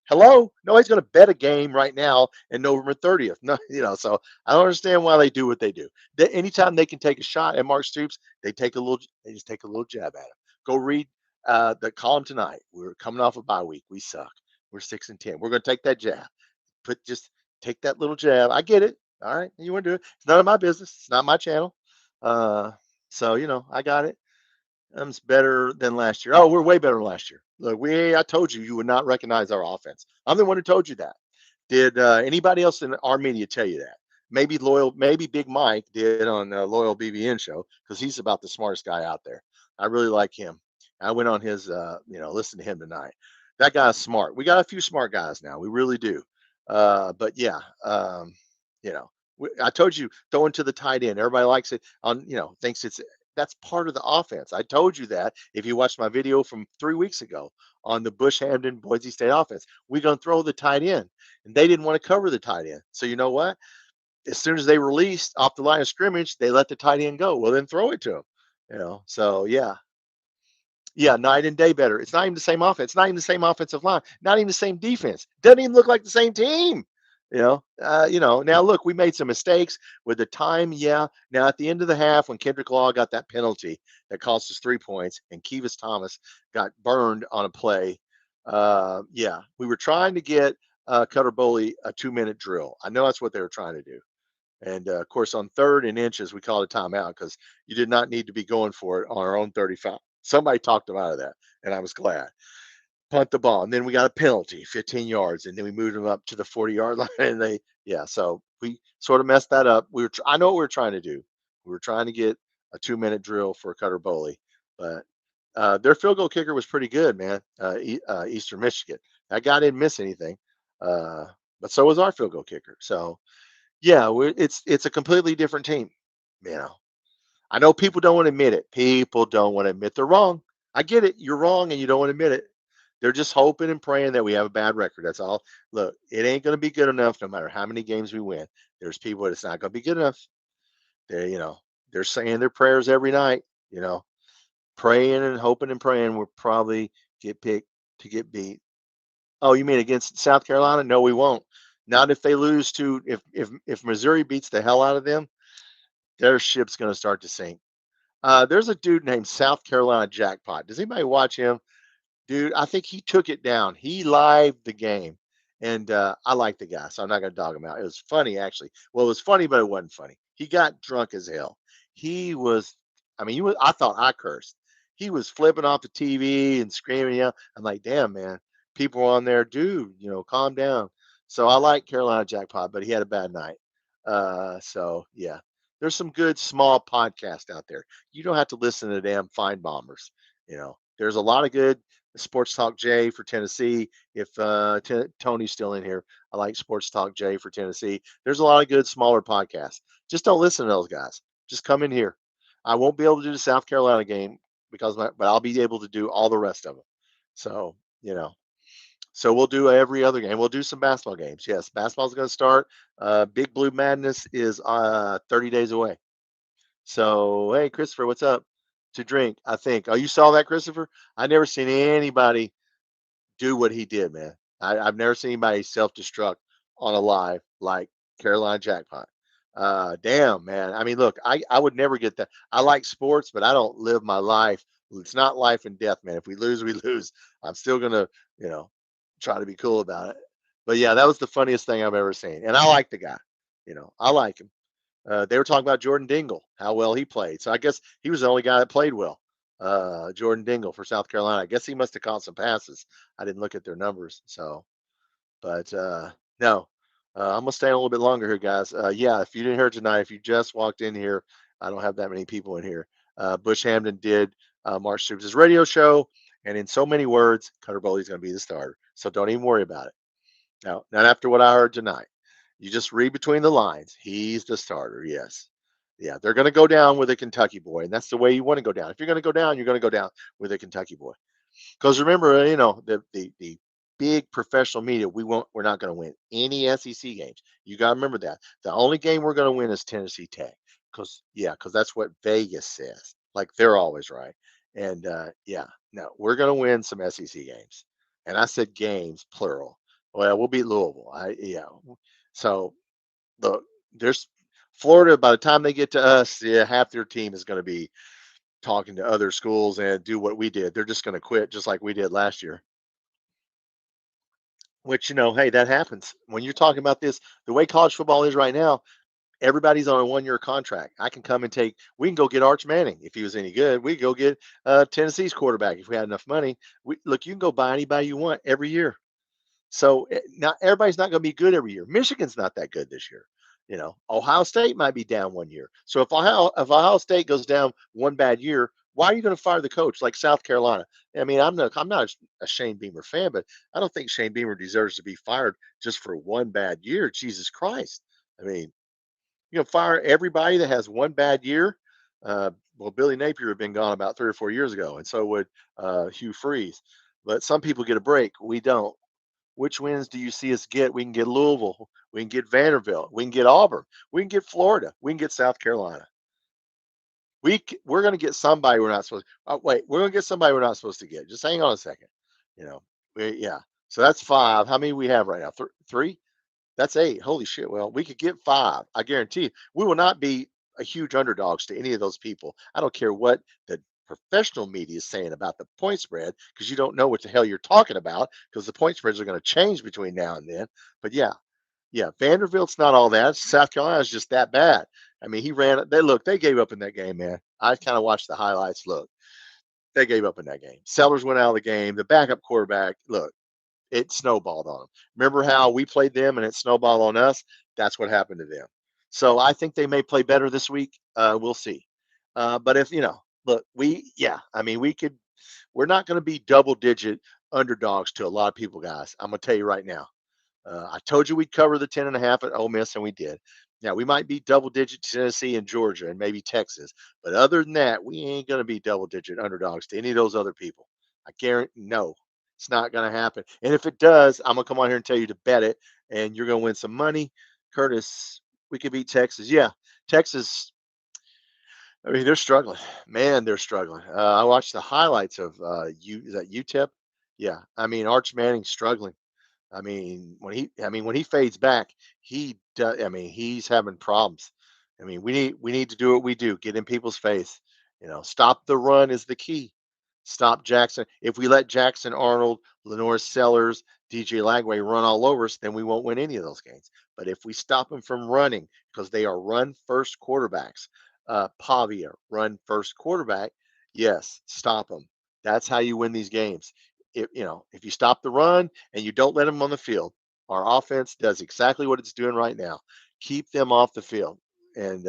Hello? Nobody's going to bet a game right now in November 30th. No, so I don't understand why they do what they do. Anytime they can take a shot at Mark Stoops, they just take a little jab at him. Go read the column tonight. We're coming off a bye week. We suck. We're 6-10. We're going to take that jab. Just take that little jab. I get it. All right. You want to do it. It's none of my business. It's not my channel. So, I got it. It's better than last year. Oh, we're way better than last year. Look, I told you would not recognize our offense. I'm the one who told you that. Did anybody else in our media tell you that? Maybe Big Mike did on Loyal BBN show because he's about the smartest guy out there. I really like him. I went on his, listen to him tonight. That guy's smart. We got a few smart guys now. We really do. But yeah, I told you throwing to the tight end. Everybody likes it thinks that's part of the offense. I told you that if you watched my video from 3 weeks ago on the Bush Hamdan Boise State offense, we're going to throw the tight end. And they didn't want to cover the tight end. So you know what? As soon as they released off the line of scrimmage, they let the tight end go. Well, then throw it to him. So yeah. Yeah, night and day better. It's not even the same offense. It's not even the same offensive line. Not even the same defense. Doesn't even look like the same team. Now look, we made some mistakes with the time. Yeah. Now at the end of the half, when Kendrick Law got that penalty that cost us 3 points, and Kevis Thomas got burned on a play. Yeah, we were trying to get Cutter Boley a 2-minute drill. I know that's what they were trying to do. And of course, on 3rd and inches, we called a timeout because you did not need to be going for it on our own 35. Somebody talked them out of that, and I was glad. Punt the ball, and then we got a penalty, 15 yards, and then we moved them up to the 40-yard line, and so we sort of messed that up. I know what we were trying to do. We were trying to get a 2-minute drill for Cutter Boley, but Their field goal kicker was pretty good, man. Eastern Michigan. That guy didn't miss anything, uh, but so was our field goal kicker. So yeah, it's a completely different team. You know, I know people don't want to admit it. People don't want to admit they're wrong. I get it. You're wrong, and you don't want to admit it. They're just hoping and praying that we have a bad record. That's all. Look, it ain't going to be good enough, no matter how many games we win. There's people that it's not going to be good enough. They're saying their prayers every night. You know, praying and hoping and praying we'll probably get picked to get beat. Oh, you mean against South Carolina? No, we won't. Not if they lose to if Missouri beats the hell out of them, their ship's going to start to sink. There's a dude named South Carolina Jackpot. Does anybody watch him? Dude, I think he took it down. He lived the game. And I like the guy, so I'm not going to dog him out. It was funny, actually. Well, it was funny, but it wasn't funny. He got drunk as hell. He was, I mean, I thought I cursed. He was flipping off the TV and screaming. Yeah, I'm like, damn, man. People on there, dude, calm down. So I like Carolina Jackpot, but he had a bad night. So yeah, there's some good small podcasts out there. You don't have to listen to damn fine bombers. There's a lot of good Sports Talk J for Tennessee. If Tony's still in here, I like Sports Talk J for Tennessee. There's a lot of good smaller podcasts. Just don't listen to those guys. Just come in here. I won't be able to do the South Carolina game but I'll be able to do all the rest of them. So so we'll do every other game. We'll do some basketball games. Yes, basketball's going to start. Big Blue Madness is 30 days away. So hey, Christopher, what's up? To drink, I think. Oh, you saw that, Christopher? I never seen anybody do what he did, man. I've never seen anybody self destruct on a live like Carolina Jackpot. Damn, man. I mean, look, I would never get that. I like sports, but I don't live my life. It's not life and death, man. If we lose, we lose. I'm still gonna, you know, try to be cool about it. But yeah, that was the funniest thing I've ever seen, and I like the guy. I like him. They were talking about Jordan Dingle, how well he played. So I guess he was the only guy that played well. Jordan Dingle for South Carolina. I guess he must have caught some passes. I didn't look at their numbers. So, but no, I'm gonna stay a little bit longer here, guys. Yeah, if you didn't hear it tonight, if you just walked in here, I don't have that many people in here. Bush Hamdan did Mark Stoops' radio show, and in so many words, Cutter Boley's going to be the starter. So don't even worry about it. Now, not after what I heard tonight. You just read between the lines. He's the starter. Yes. Yeah, they're going to go down with a Kentucky boy, and that's the way you want to go down. If you're going to go down, you're going to go down with a Kentucky boy. Because remember, the big professional media, we're not going to win any SEC games. You got to remember that. The only game we're going to win is Tennessee Tech. Because that's what Vegas says. Like they're always right. And yeah, no, we're going to win some SEC games. And I said games plural. Well, we'll beat Louisville. Yeah. So look, there's Florida. By the time they get to us, yeah, half their team is going to be talking to other schools and do what we did. They're just going to quit, just like we did last year. Which hey, that happens when you're talking about this. The way college football is right now, everybody's on a 1-year contract. I can come and we can go get Arch Manning if he was any good. We go get Tennessee's quarterback if we had enough money. Look, you can go buy anybody you want every year. So now everybody's not going to be good every year. Michigan's not that good this year. Ohio State might be down 1 year. So if Ohio State goes down one bad year, why are you going to fire the coach like South Carolina? I mean, I'm not a Shane Beamer fan, but I don't think Shane Beamer deserves to be fired just for one bad year. Jesus Christ! I mean, fire everybody that has one bad year. Well, Billy Napier had been gone about 3 or 4 years ago, and so would Hugh Freeze. But some people get a break. We don't. Which wins do you see us get? We can get Louisville. We can get Vanderbilt. We can get Auburn. We can get Florida. We can get South Carolina. We're going to get somebody we're not supposed to. Wait, we're going to get somebody we're not supposed to get. Just hang on a second. You know, yeah. So that's 5. How many we have right now? 3. That's 8. Holy shit. Well, we could get 5. I guarantee you, we will not be a huge underdogs to any of those people. I don't care what the professional media is saying about the point spread because you don't know what the hell you're talking about because the point spreads are going to change between now and then. But yeah, Vanderbilt's not all that. South Carolina's just that bad. I mean, they gave up in that game, man. I kind of watched the highlights. Look, they gave up in that game. Sellers went out of the game. The backup quarterback, look, it snowballed on them. Remember how we played them and it snowballed on us? That's what happened to them. So I think they may play better this week. We'll see. But if look, I mean, we could. We're not going to be double digit underdogs to a lot of people, guys. I'm going to tell you right now. I told you we'd cover the 10.5 at Ole Miss, and we did. Now, we might be double digit to Tennessee and Georgia and maybe Texas. But other than that, we ain't going to be double digit underdogs to any of those other people. I guarantee, no, it's not going to happen. And if it does, I'm going to come on here and tell you to bet it, and you're going to win some money. Curtis, we could beat Texas. Yeah, Texas, I mean, they're struggling. Man, they're struggling. I watched the highlights of is that UTEP? Yeah, I mean, Arch Manning's struggling. I mean, when he fades back, he does. I mean, he's having problems. I mean, we need to do what we do, get in people's face. Stop the run is the key. Stop Jackson. If we let Jackson Arnold, Lenore Sellers, DJ Lagway run all over us, then we won't win any of those games. But if we stop them from running, because they are run first quarterbacks, Pavia, run first quarterback, yes, stop them. That's how you win these games. If you stop the run and you don't let them on the field, our offense does exactly what it's doing right now. Keep them off the field, and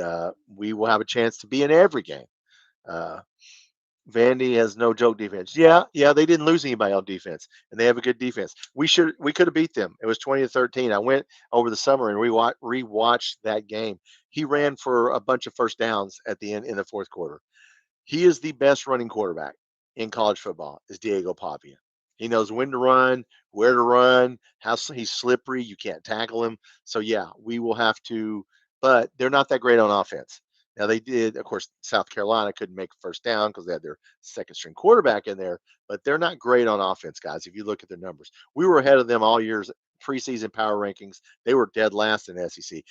we will have a chance to be in every game. Uh, Vandy has no joke defense. Yeah, yeah, they didn't lose anybody on defense, and they have a good defense. We could have beat them. It was 20-13. I went over the summer and rewatched that game. He ran for a bunch of first downs at the end in the fourth quarter. He is the best running quarterback in college football. Is Diego Pavia. He knows when to run, where to run, he's slippery. You can't tackle him. So yeah, we will have to. But they're not that great on offense. Now they did, of course. South Carolina couldn't make a first down because they had their second string quarterback in there. But they're not great on offense, guys. If you look at their numbers, we were ahead of them all years preseason power rankings. They were dead last in the SEC.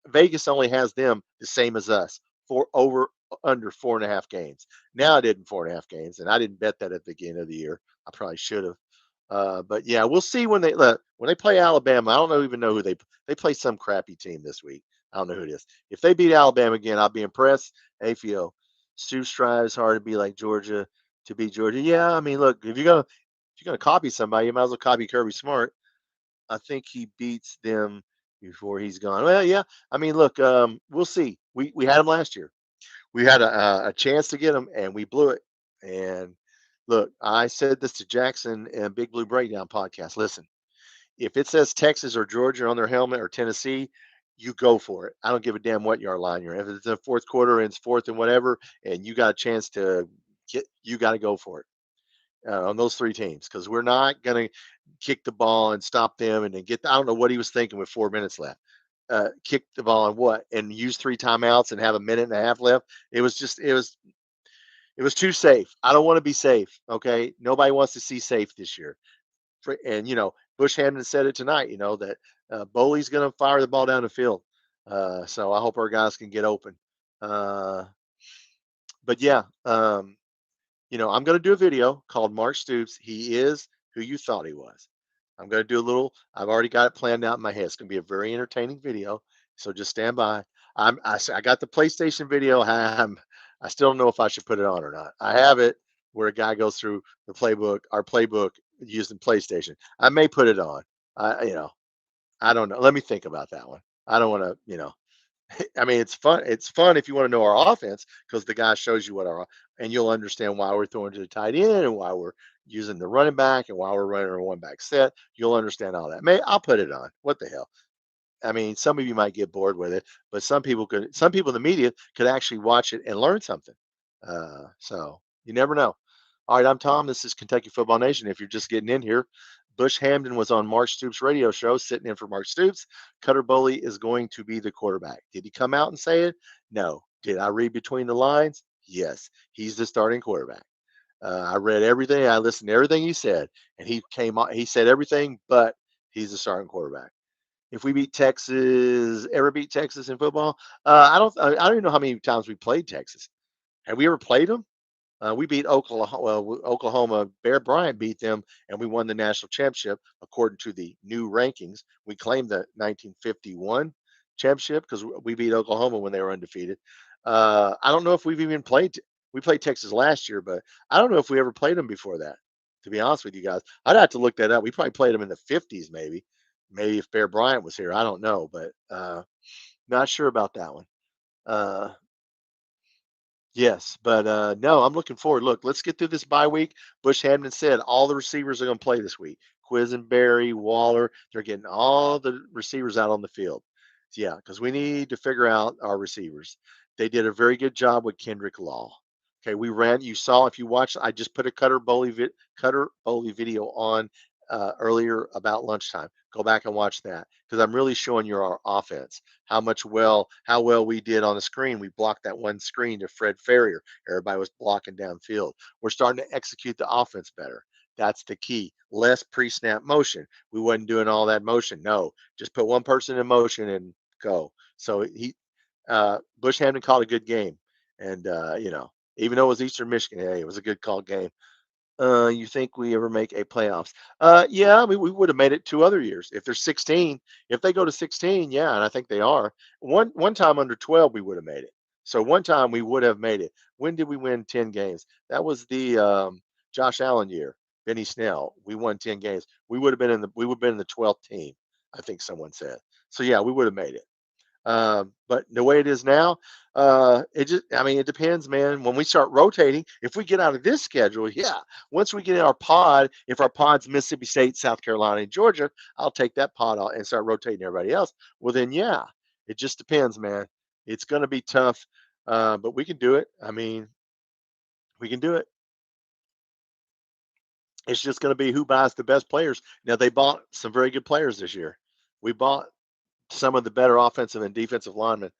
Vegas only has them the same as us for over under 4.5 games. Now I did in 4.5 games, and I didn't bet that at the beginning of the year. I probably should have. But yeah, we'll see when they play Alabama. I don't even know who they play some crappy team this week. I don't know who it is. If they beat Alabama again, I'll be impressed. AFO, Stu strives hard to be like Georgia to beat Georgia. Yeah, I mean, look, if you're gonna copy somebody, you might as well copy Kirby Smart. I think he beats them before he's gone. Well, yeah. I mean, look, we'll see. We had him last year. We had a chance to get him, and we blew it. And look, I said this to Jackson and Big Blue Breakdown podcast. Listen, if it says Texas or Georgia on their helmet or Tennessee, you go for it. I don't give a damn what yard line you're in. If it's the fourth quarter and it's fourth and whatever, and you got a chance to you got to go for it on those three teams because we're not going to kick the ball and stop them and then I don't know what he was thinking with 4 minutes left. Kick the ball and what and use three timeouts and have a minute and a half left. It was too safe. I don't want to be safe. Okay, nobody wants to see safe this year. And Bush Hamdan said it tonight. That Boley's going to fire the ball down the field. So I hope our guys can get open. Uh, but yeah, I'm going to do a video called Mark Stoops. He is who you thought he was. I'm going to do a little. I've already got it planned out in my head. It's going to be a very entertaining video. So just stand by. I got the PlayStation video. I still don't know if I should put it on or not. I have it where a guy goes through our playbook using PlayStation. I may put it on. I don't know. Let me think about that one. I don't want to. I mean, it's fun. It's fun if you want to know our offense because the guy shows you and you'll understand why we're throwing to the tight end and why we're using the running back and why we're running a one back set. You'll understand all that. I'll put it on. What the hell? I mean, some of you might get bored with it, but some people in the media could actually watch it and learn something. So you never know. All right, I'm Tom. This is Kentucky Football Nation. If you're just getting in here, Bush Hamdan was on Mark Stoops' radio show, sitting in for Mark Stoops. Cutter Boley is going to be the quarterback. Did he come out and say it? No. Did I read between the lines? Yes. He's the starting quarterback. I read everything. I listened to everything he said, and he came on. He said everything, but he's the starting quarterback. If we ever beat Texas in football, I don't even know how many times we played Texas. Have we ever played them? We beat Oklahoma. Well, Oklahoma. Bear Bryant beat them, and we won the national championship according to the new rankings. We claimed the 1951 championship because we beat Oklahoma when they were undefeated. I don't know if we've even played. We played Texas last year, but I don't know if we ever played them before that. To be honest with you guys, I'd have to look that up. We probably played them in the 50s, maybe. Maybe if Bear Bryant was here, I don't know, but not sure about that one. Uh, Yes, but no, I'm looking forward. Look, let's get through this bye week. Bush Hamdan said all the receivers are going to play this week. Quisenberry, Waller, they're getting all the receivers out on the field. Yeah, because we need to figure out our receivers. They did a very good job with Kendrick Law. Okay, we ran. You saw if you watched. I just put a Cutter Boley video on earlier about lunchtime. Go back and watch that because I'm really showing you our offense how well we did on the screen. We blocked that one screen to Fred Farrier. Everybody was blocking downfield. We're starting to execute the offense better. That's the key. Less pre-snap motion. We wasn't doing all that motion. No, just put one person in motion and go. So Bush Hamdan called a good game, and even though it was Eastern Michigan, hey, it was a good called game. You think we ever make a playoffs? Yeah, I mean, we would have made it 2 other years. If they're 16, if they go to 16, yeah, and I think they are. One time under 12, we would have made it. So one time we would have made it. When did we win 10 games? That was the Josh Allen year. Benny Snell. We won 10 games. We would have been in the 12th team, I think someone said. So yeah, we would have made it. But the way it is now, I mean, it depends, man. When we start rotating, if we get out of this schedule, yeah. Once we get in our pod, if our pod's Mississippi State, South Carolina, and Georgia, I'll take that pod out and start rotating everybody else. Well, then, yeah, it just depends, man. It's going to be tough, but we can do it. I mean, we can do it. It's just going to be who buys the best players. Now, they bought some very good players this year. We bought some of the better offensive and defensive linemen.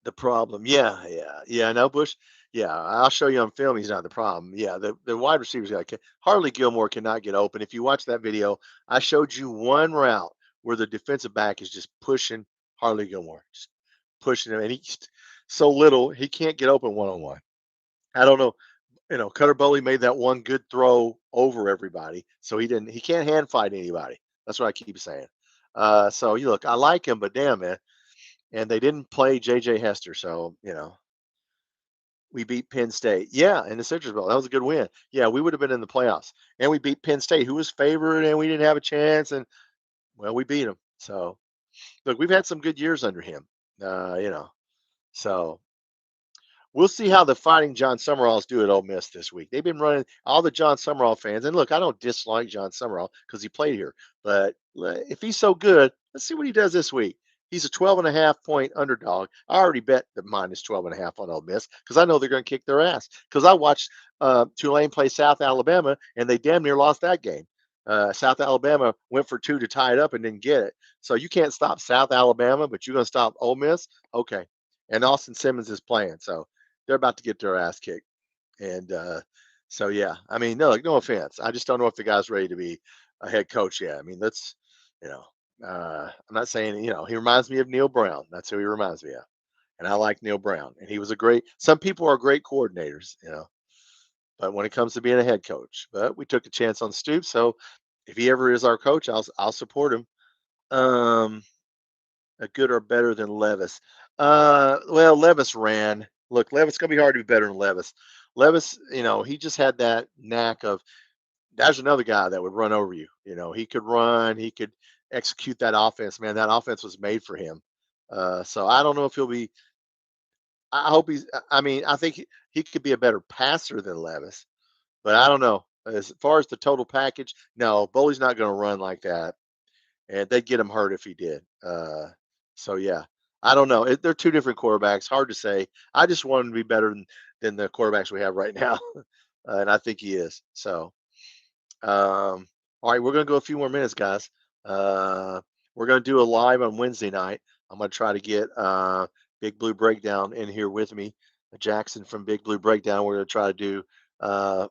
The problem. Yeah, yeah, yeah. No, Bush. Yeah, I'll show you on film. He's not the problem. Yeah, the wide receivers got Harley Gilmore cannot get open. If you watch that video, I showed you one route where the defensive back is just pushing Harley Gilmore, just pushing him, and he's so little he can't get open one on one. I don't know. Cutter Boley made that one good throw over everybody, so he can't hand fight anybody. That's what I keep saying. So you look, I like him, but damn man, and they didn't play J.J. Hester, so we beat Penn State. Yeah, in the Citrus Bowl. That was a good win. Yeah, we would have been in the playoffs. And we beat Penn State, who was favored, and we didn't have a chance. And, well, we beat them. So, look, we've had some good years under him, uh, you know. So, we'll see how the Fighting John Summeralls do at Ole Miss this week. They've been running all the John Summerall fans. And look, I don't dislike John Summerall because he played here. But if he's so good, let's see what he does this week. He's a 12.5 point underdog. I already bet the minus 12.5 on Ole Miss because I know they're going to kick their ass. Because I watched Tulane play South Alabama and they damn near lost that game. South Alabama went for two to tie it up and didn't get it. So you can't stop South Alabama, but you're going to stop Ole Miss? Okay. And Austin Simmons is playing. So they're about to get their ass kicked. And so yeah, I mean, no offense. I just don't know if the guy's ready to be a head coach yet. I mean, you know, I'm not saying, he reminds me of Neil Brown. That's who he reminds me of. And I like Neil Brown. And he was some people are great coordinators, but when it comes to being a head coach, but we took a chance on Stoops. So if he ever is our coach, I'll support him. Um, a good or better than Levis. Well, Levis ran. Look, Levis gonna be hard to be better than Levis. Levis, he just had that knack of. There's another guy that would run over you. He could run. He could execute that offense. Man, that offense was made for him. So I don't know if he'll be. I hope he's. I mean, I think he could be a better passer than Levis, but I don't know. As far as the total package, no, Bully's not going to run like that, and they'd get him hurt if he did. So yeah, I don't know. They're two different quarterbacks. Hard to say. I just want him to be better than the quarterbacks we have right now, and I think he is. So, all right, we're gonna go a few more minutes, guys. Uh, we're gonna do a live on Wednesday night. I'm gonna try to get Big Blue Breakdown in here with me. Jackson from Big Blue Breakdown. We're gonna try to do a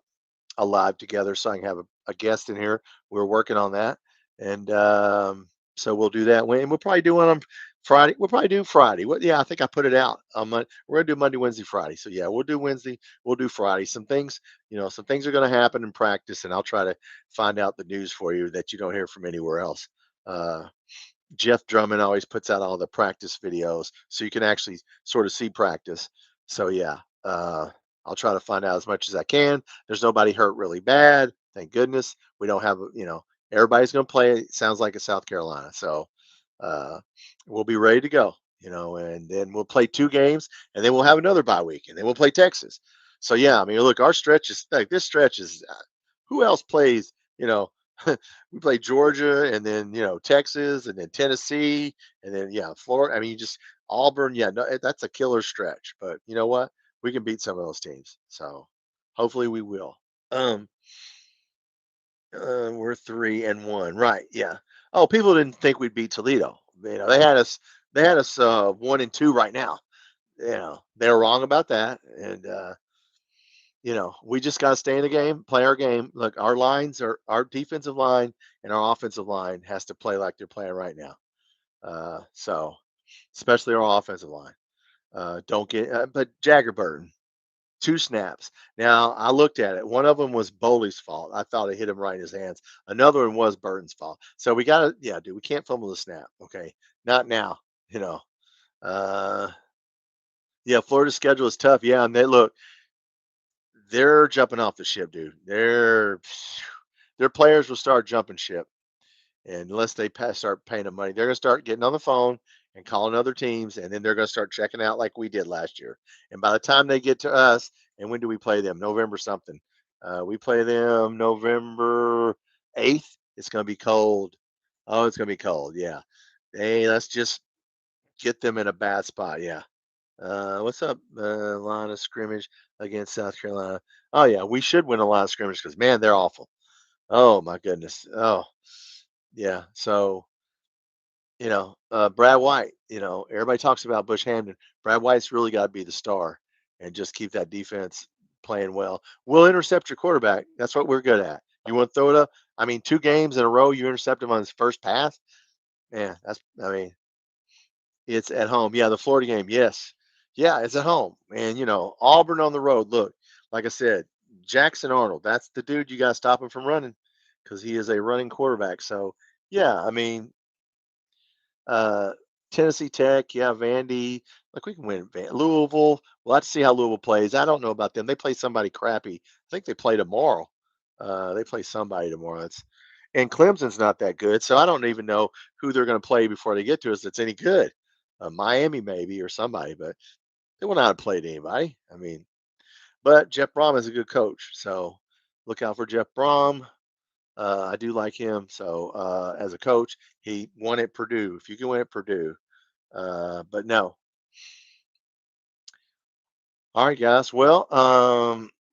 live together so I can have a guest in here. We're working on that. And so we'll do that. And we'll probably do one on Friday. We'll probably do Friday. Yeah, I think I put it out on Monday. We're gonna do Monday, Wednesday, Friday. So yeah, we'll do Wednesday. We'll do Friday. Some things are gonna happen in practice, and I'll try to find out the news for you that you don't hear from anywhere else. Uh, Jeff Drummond always puts out all the practice videos, so you can actually sort of see practice. So yeah, I'll try to find out as much as I can. There's nobody hurt really bad, thank goodness. We don't have, everybody's going to play. It sounds like a South Carolina, so uh, we'll be ready to go. and then we'll play 2 games, and then we'll have another bye week, and then we'll play Texas. So yeah, I mean, look, our stretch is like this stretch is. Who else plays? We play Georgia, and then Texas, and then Tennessee, and then yeah, Florida. I mean, you just Auburn. Yeah, no, that's a killer stretch. But you know what? We can beat some of those teams. So hopefully we will. Um, we're 3-1, right? Yeah. Oh, people didn't think we'd beat Toledo. They had us. They had us 1-2 right now. They were wrong about that, and we just got to stay in the game, play our game. Look, our defensive line and our offensive line has to play like they're playing right now. So, especially our offensive line. Don't get, but Jagger Burton, 2 snaps. Now I looked at it. One of them was Boley's fault. I thought it hit him right in his hands. Another one was Burton's fault. So we got to, yeah, dude, we can't fumble the snap. Okay, not now. You know, uh, yeah, Florida's schedule is tough. Yeah, and they look, they're jumping off the ship, dude. Their players will start jumping ship, and unless they start paying them money, they're going to start getting on the phone and calling other teams, and then they're going to start checking out like we did last year. And by the time they get to us, and when do we play them? November something. We play them November 8th. It's going to be cold. Oh, it's going to be cold. Yeah. Hey, let's just get them in a bad spot. Yeah. What's up? Line of scrimmage against South Carolina. Oh yeah, we should win a line of scrimmage because man, they're awful. Oh my goodness. Oh yeah. So Brad White. Everybody talks about Bush Hamdan. Brad White's really got to be the star and just keep that defense playing well. We'll intercept your quarterback. That's what we're good at. You want to throw it up? I mean, 2 games in a row, you intercept him on his first pass. Man, that's. I mean, it's at home. Yeah, the Florida game. Yes. Yeah, it's at home. And, Auburn on the road. Look, like I said, Jackson Arnold, that's the dude you got to stop him from running because he is a running quarterback. So, yeah, I mean, uh, Tennessee Tech, yeah, Vandy. Like we can win Louisville. We'll have to see how Louisville plays. I don't know about them. They play somebody crappy. I think they play tomorrow. They play somebody tomorrow. And Clemson's not that good, so I don't even know who they're going to play before they get to us that's any good. Miami maybe or somebody, but they will not have played anybody. I mean, but Jeff Brom is a good coach, so look out for Jeff Brom. I do like him. So as a coach, he won at Purdue. If you can win at Purdue, but no, all right, guys. Well,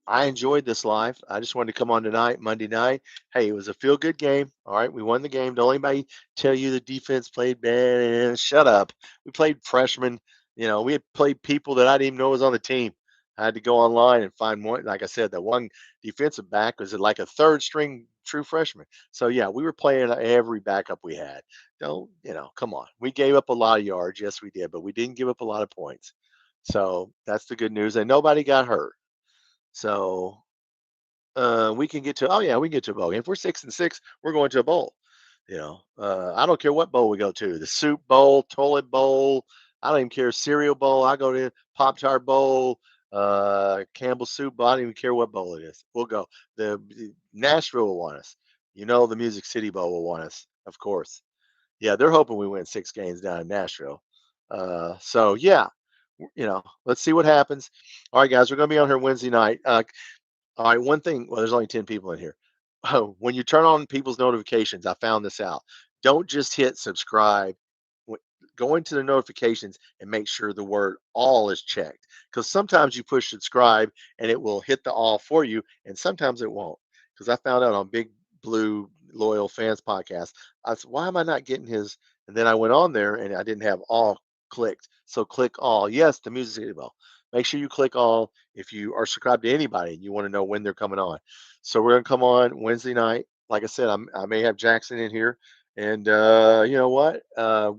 I enjoyed this live. I just wanted to come on tonight, Monday night. Hey, it was a feel good game. All right, we won the game. Don't anybody tell you the defense played bad. Shut up. We played freshmen. We had played people that I didn't even know was on the team. I had to go online and find one. Like I said, that one defensive back was like a third string true freshman. So yeah, we were playing every backup we had. Don't come on. We gave up a lot of yards. Yes, we did, but we didn't give up a lot of points. So that's the good news. And nobody got hurt. So we can get to oh yeah, we can get to a bowl game. If we're 6-6, we're going to a bowl. I don't care what bowl we go to. The soup bowl, toilet bowl, I don't even care, cereal bowl. I go to Pop Tart bowl, Campbell soup bowl. I don't even care what bowl it is. We'll go. The Nashville will want us. The Music City Bowl will want us, of course. Yeah, they're hoping we win 6 games down in Nashville. So yeah, let's see what happens. All right, guys, we're going to be on here Wednesday night. All right, one thing. Well, there's only 10 people in here. Oh, when you turn on people's notifications, I found this out. Don't just hit subscribe. Go into the notifications and make sure the word all is checked. Because sometimes you push subscribe and it will hit the all for you, and sometimes it won't. Because I found out on Big Blue Loyal Fans podcast, I said, why am I not getting his? And then I went on there and I didn't have all clicked. So click all. Yes, the Music City Bell. Make sure you click all if you are subscribed to anybody and you want to know when they're coming on. So we're going to come on Wednesday night. Like I said, I may have Jackson in here. And you know what?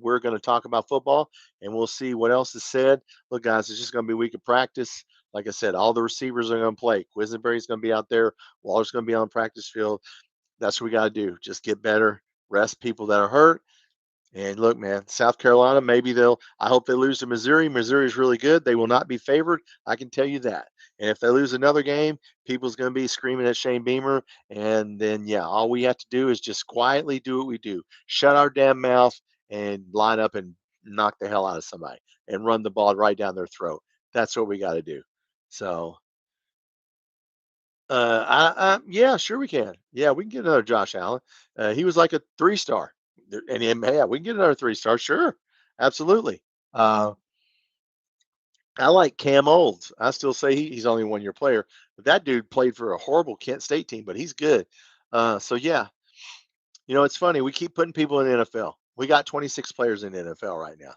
We're going to talk about football and we'll see what else is said. Look, guys, it's just going to be a week of practice. Like I said, all the receivers are going to play. Quisenberry's going to be out there. Waller's going to be on practice field. That's what we got to do. Just get better, rest people that are hurt. And look, man, South Carolina, I hope they lose to Missouri. Missouri is really good. They will not be favored. I can tell you that. And if they lose another game, people's going to be screaming at Shane Beamer. And then, yeah, all we have to do is just quietly do what we do. Shut our damn mouth and line up and knock the hell out of somebody and run the ball right down their throat. That's what we got to do. So, yeah, sure we can. Yeah, we can get another Josh Allen. He was like a 3 star, and yeah, we can get another 3 star. Sure, absolutely. Uh, I like Cam Olds. I still say he's only a 1 year player, but that dude played for a horrible Kent State team, but he's good. So yeah, it's funny. We keep putting people in the NFL. We got 26 players in the NFL right now.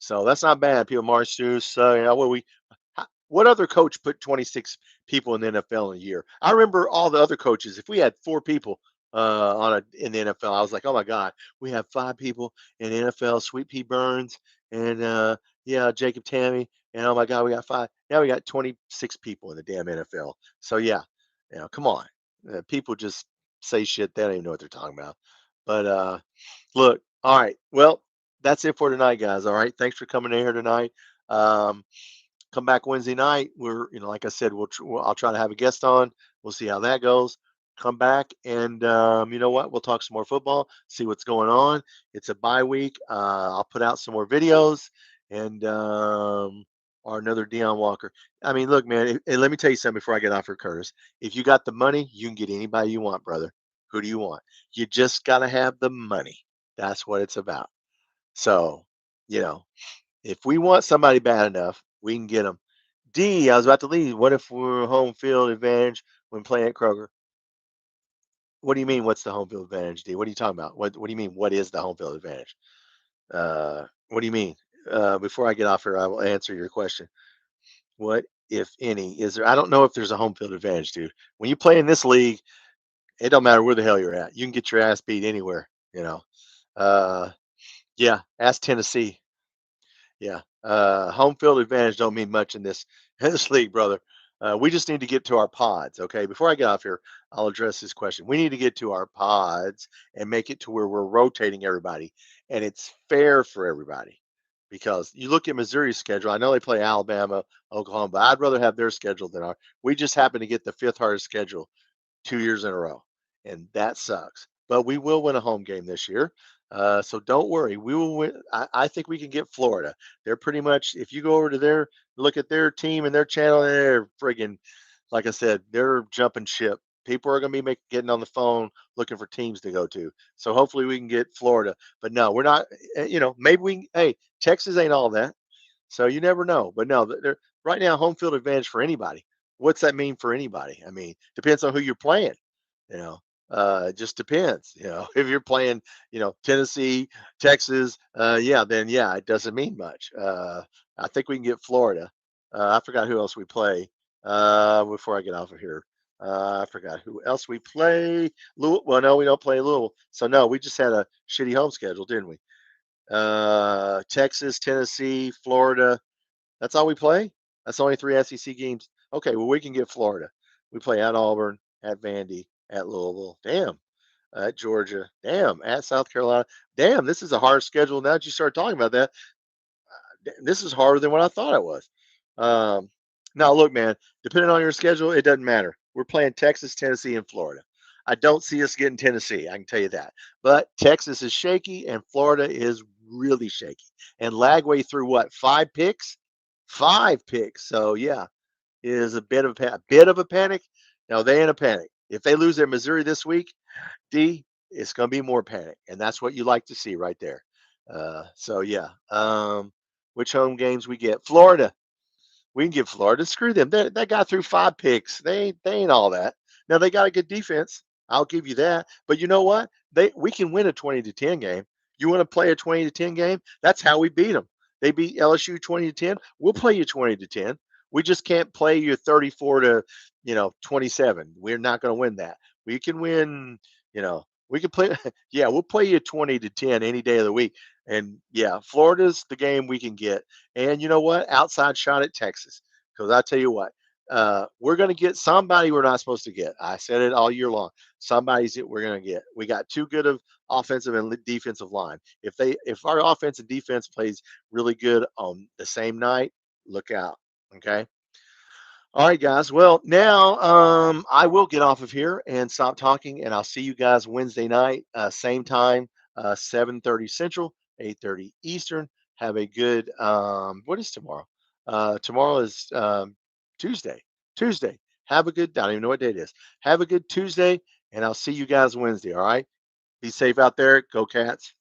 So that's not bad. People, Mark Stoops, what other coach put 26 people in the NFL in a year? I remember all the other coaches. If we had 4 people in the NFL, I was like, oh my God, we have 5 people in the NFL. Sweet Pea Burns and yeah, Jacob Tammy, and oh my God, we got 5. Now we got 26 people in the damn NFL. So yeah, come on, people just say shit they don't even know what they're talking about. But look, all right, well, that's it for tonight, guys. All right, thanks for coming in here tonight. Um, Come back Wednesday night. Like I said, I'll try to have a guest on. We'll see how that goes. Come back and you know what? We'll talk some more football. See what's going on. It's a bye week. I'll put out some more videos and or another Deion Walker. I mean, look, man. And let me tell you something before I get off here, Curtis. If you got the money, you can get anybody you want, brother. Who do you want? You just gotta have the money. That's what it's about. So, you know, if we want somebody bad enough, we can get them. D, I was about to leave. What if we're home field advantage when playing at Kroger? What do you mean? What's the home field advantage, D? What are you talking about? What do you mean? What is the home field advantage? What do you mean? Before I get off here, I will answer your question. What, if any, is there? I don't know if there's a home field advantage, dude. When you play in this league, it don't matter where the hell you're at. You can get your ass beat anywhere. Uh, yeah. Ask Tennessee. Yeah. Home field advantage don't mean much in this in this league, brother. We just need to get to our pods. Okay. Before I get off here, I'll address this question. We need to get to our pods and make it to where we're rotating everybody and it's fair for everybody. Because you look at Missouri's schedule, I know they play Alabama, Oklahoma, but I'd rather have their schedule than our. We just happen to get the fifth hardest schedule 2 years in a row, and that sucks. But we will win a home game this year. So don't worry. We will win. I think we can get Florida. They're pretty much, if you go over to look at their team and their channel, they're friggin', like I said, they're jumping ship. People are going to be getting on the phone looking for teams to go to. So hopefully we can get Florida. But no, we're not, maybe hey, Texas ain't all that. So you never know. But no, they're right now home field advantage for anybody. What's that mean for anybody? I mean, depends on who you're playing. You know, it just depends. If you're playing, Tennessee, Texas, yeah, then yeah, it doesn't mean much. I think we can get Florida. I forgot who else we play. Before I get off of here, I forgot who else we play. Louisville. Well, no, we don't play Louisville. So no, we just had a shitty home schedule, didn't we? Texas, Tennessee, Florida. That's all we play? That's only 3 SEC games. Okay, well, we can get Florida. We play at Auburn, at Vandy, at Louisville. Damn. At Georgia. Damn. At South Carolina. Damn, this is a hard schedule. Now that you start talking about that, this is harder than what I thought it was. Um, Now, look, man, depending on your schedule, it doesn't matter. We're playing Texas, Tennessee, and Florida. I don't see us getting Tennessee. I can tell you that. But Texas is shaky, and Florida is really shaky. And Lagway threw what, 5 picks? 5 picks. So yeah, it is a bit of a panic. Now they in a panic. If they lose at Missouri this week, D, it's going to be more panic, and that's what you like to see right there. So yeah, which home games we get? Florida. We can give Florida. Screw them. That guy threw 5 picks. They ain't all that. Now they got a good defense. I'll give you that. But you know what? We can win a 20-10 game. You want to play a 20-10 game? That's how we beat them. They beat LSU 20-10. We'll play you 20-10. We just can't play you 34 to 27. We're not going to win that. We can win. We can play. Yeah, we'll play you 20-10 any day of the week. And yeah, Florida's the game we can get. And you know what? Outside shot at Texas. Because I tell you what, we're going to get somebody we're not supposed to get. I said it all year long. Somebody's that we're going to get. We got too good of offensive and defensive line. If our offense and defense plays really good on the same night, look out. Okay. All right, guys. Well, now I will get off of here and stop talking, and I'll see you guys Wednesday night, same time, 7:30 Central, 8:30 Eastern. Have a good what is tomorrow? Tomorrow is Tuesday. Tuesday. Have a good, I don't even know what day it is. Have a good Tuesday, and I'll see you guys Wednesday. All right. Be safe out there. Go Cats.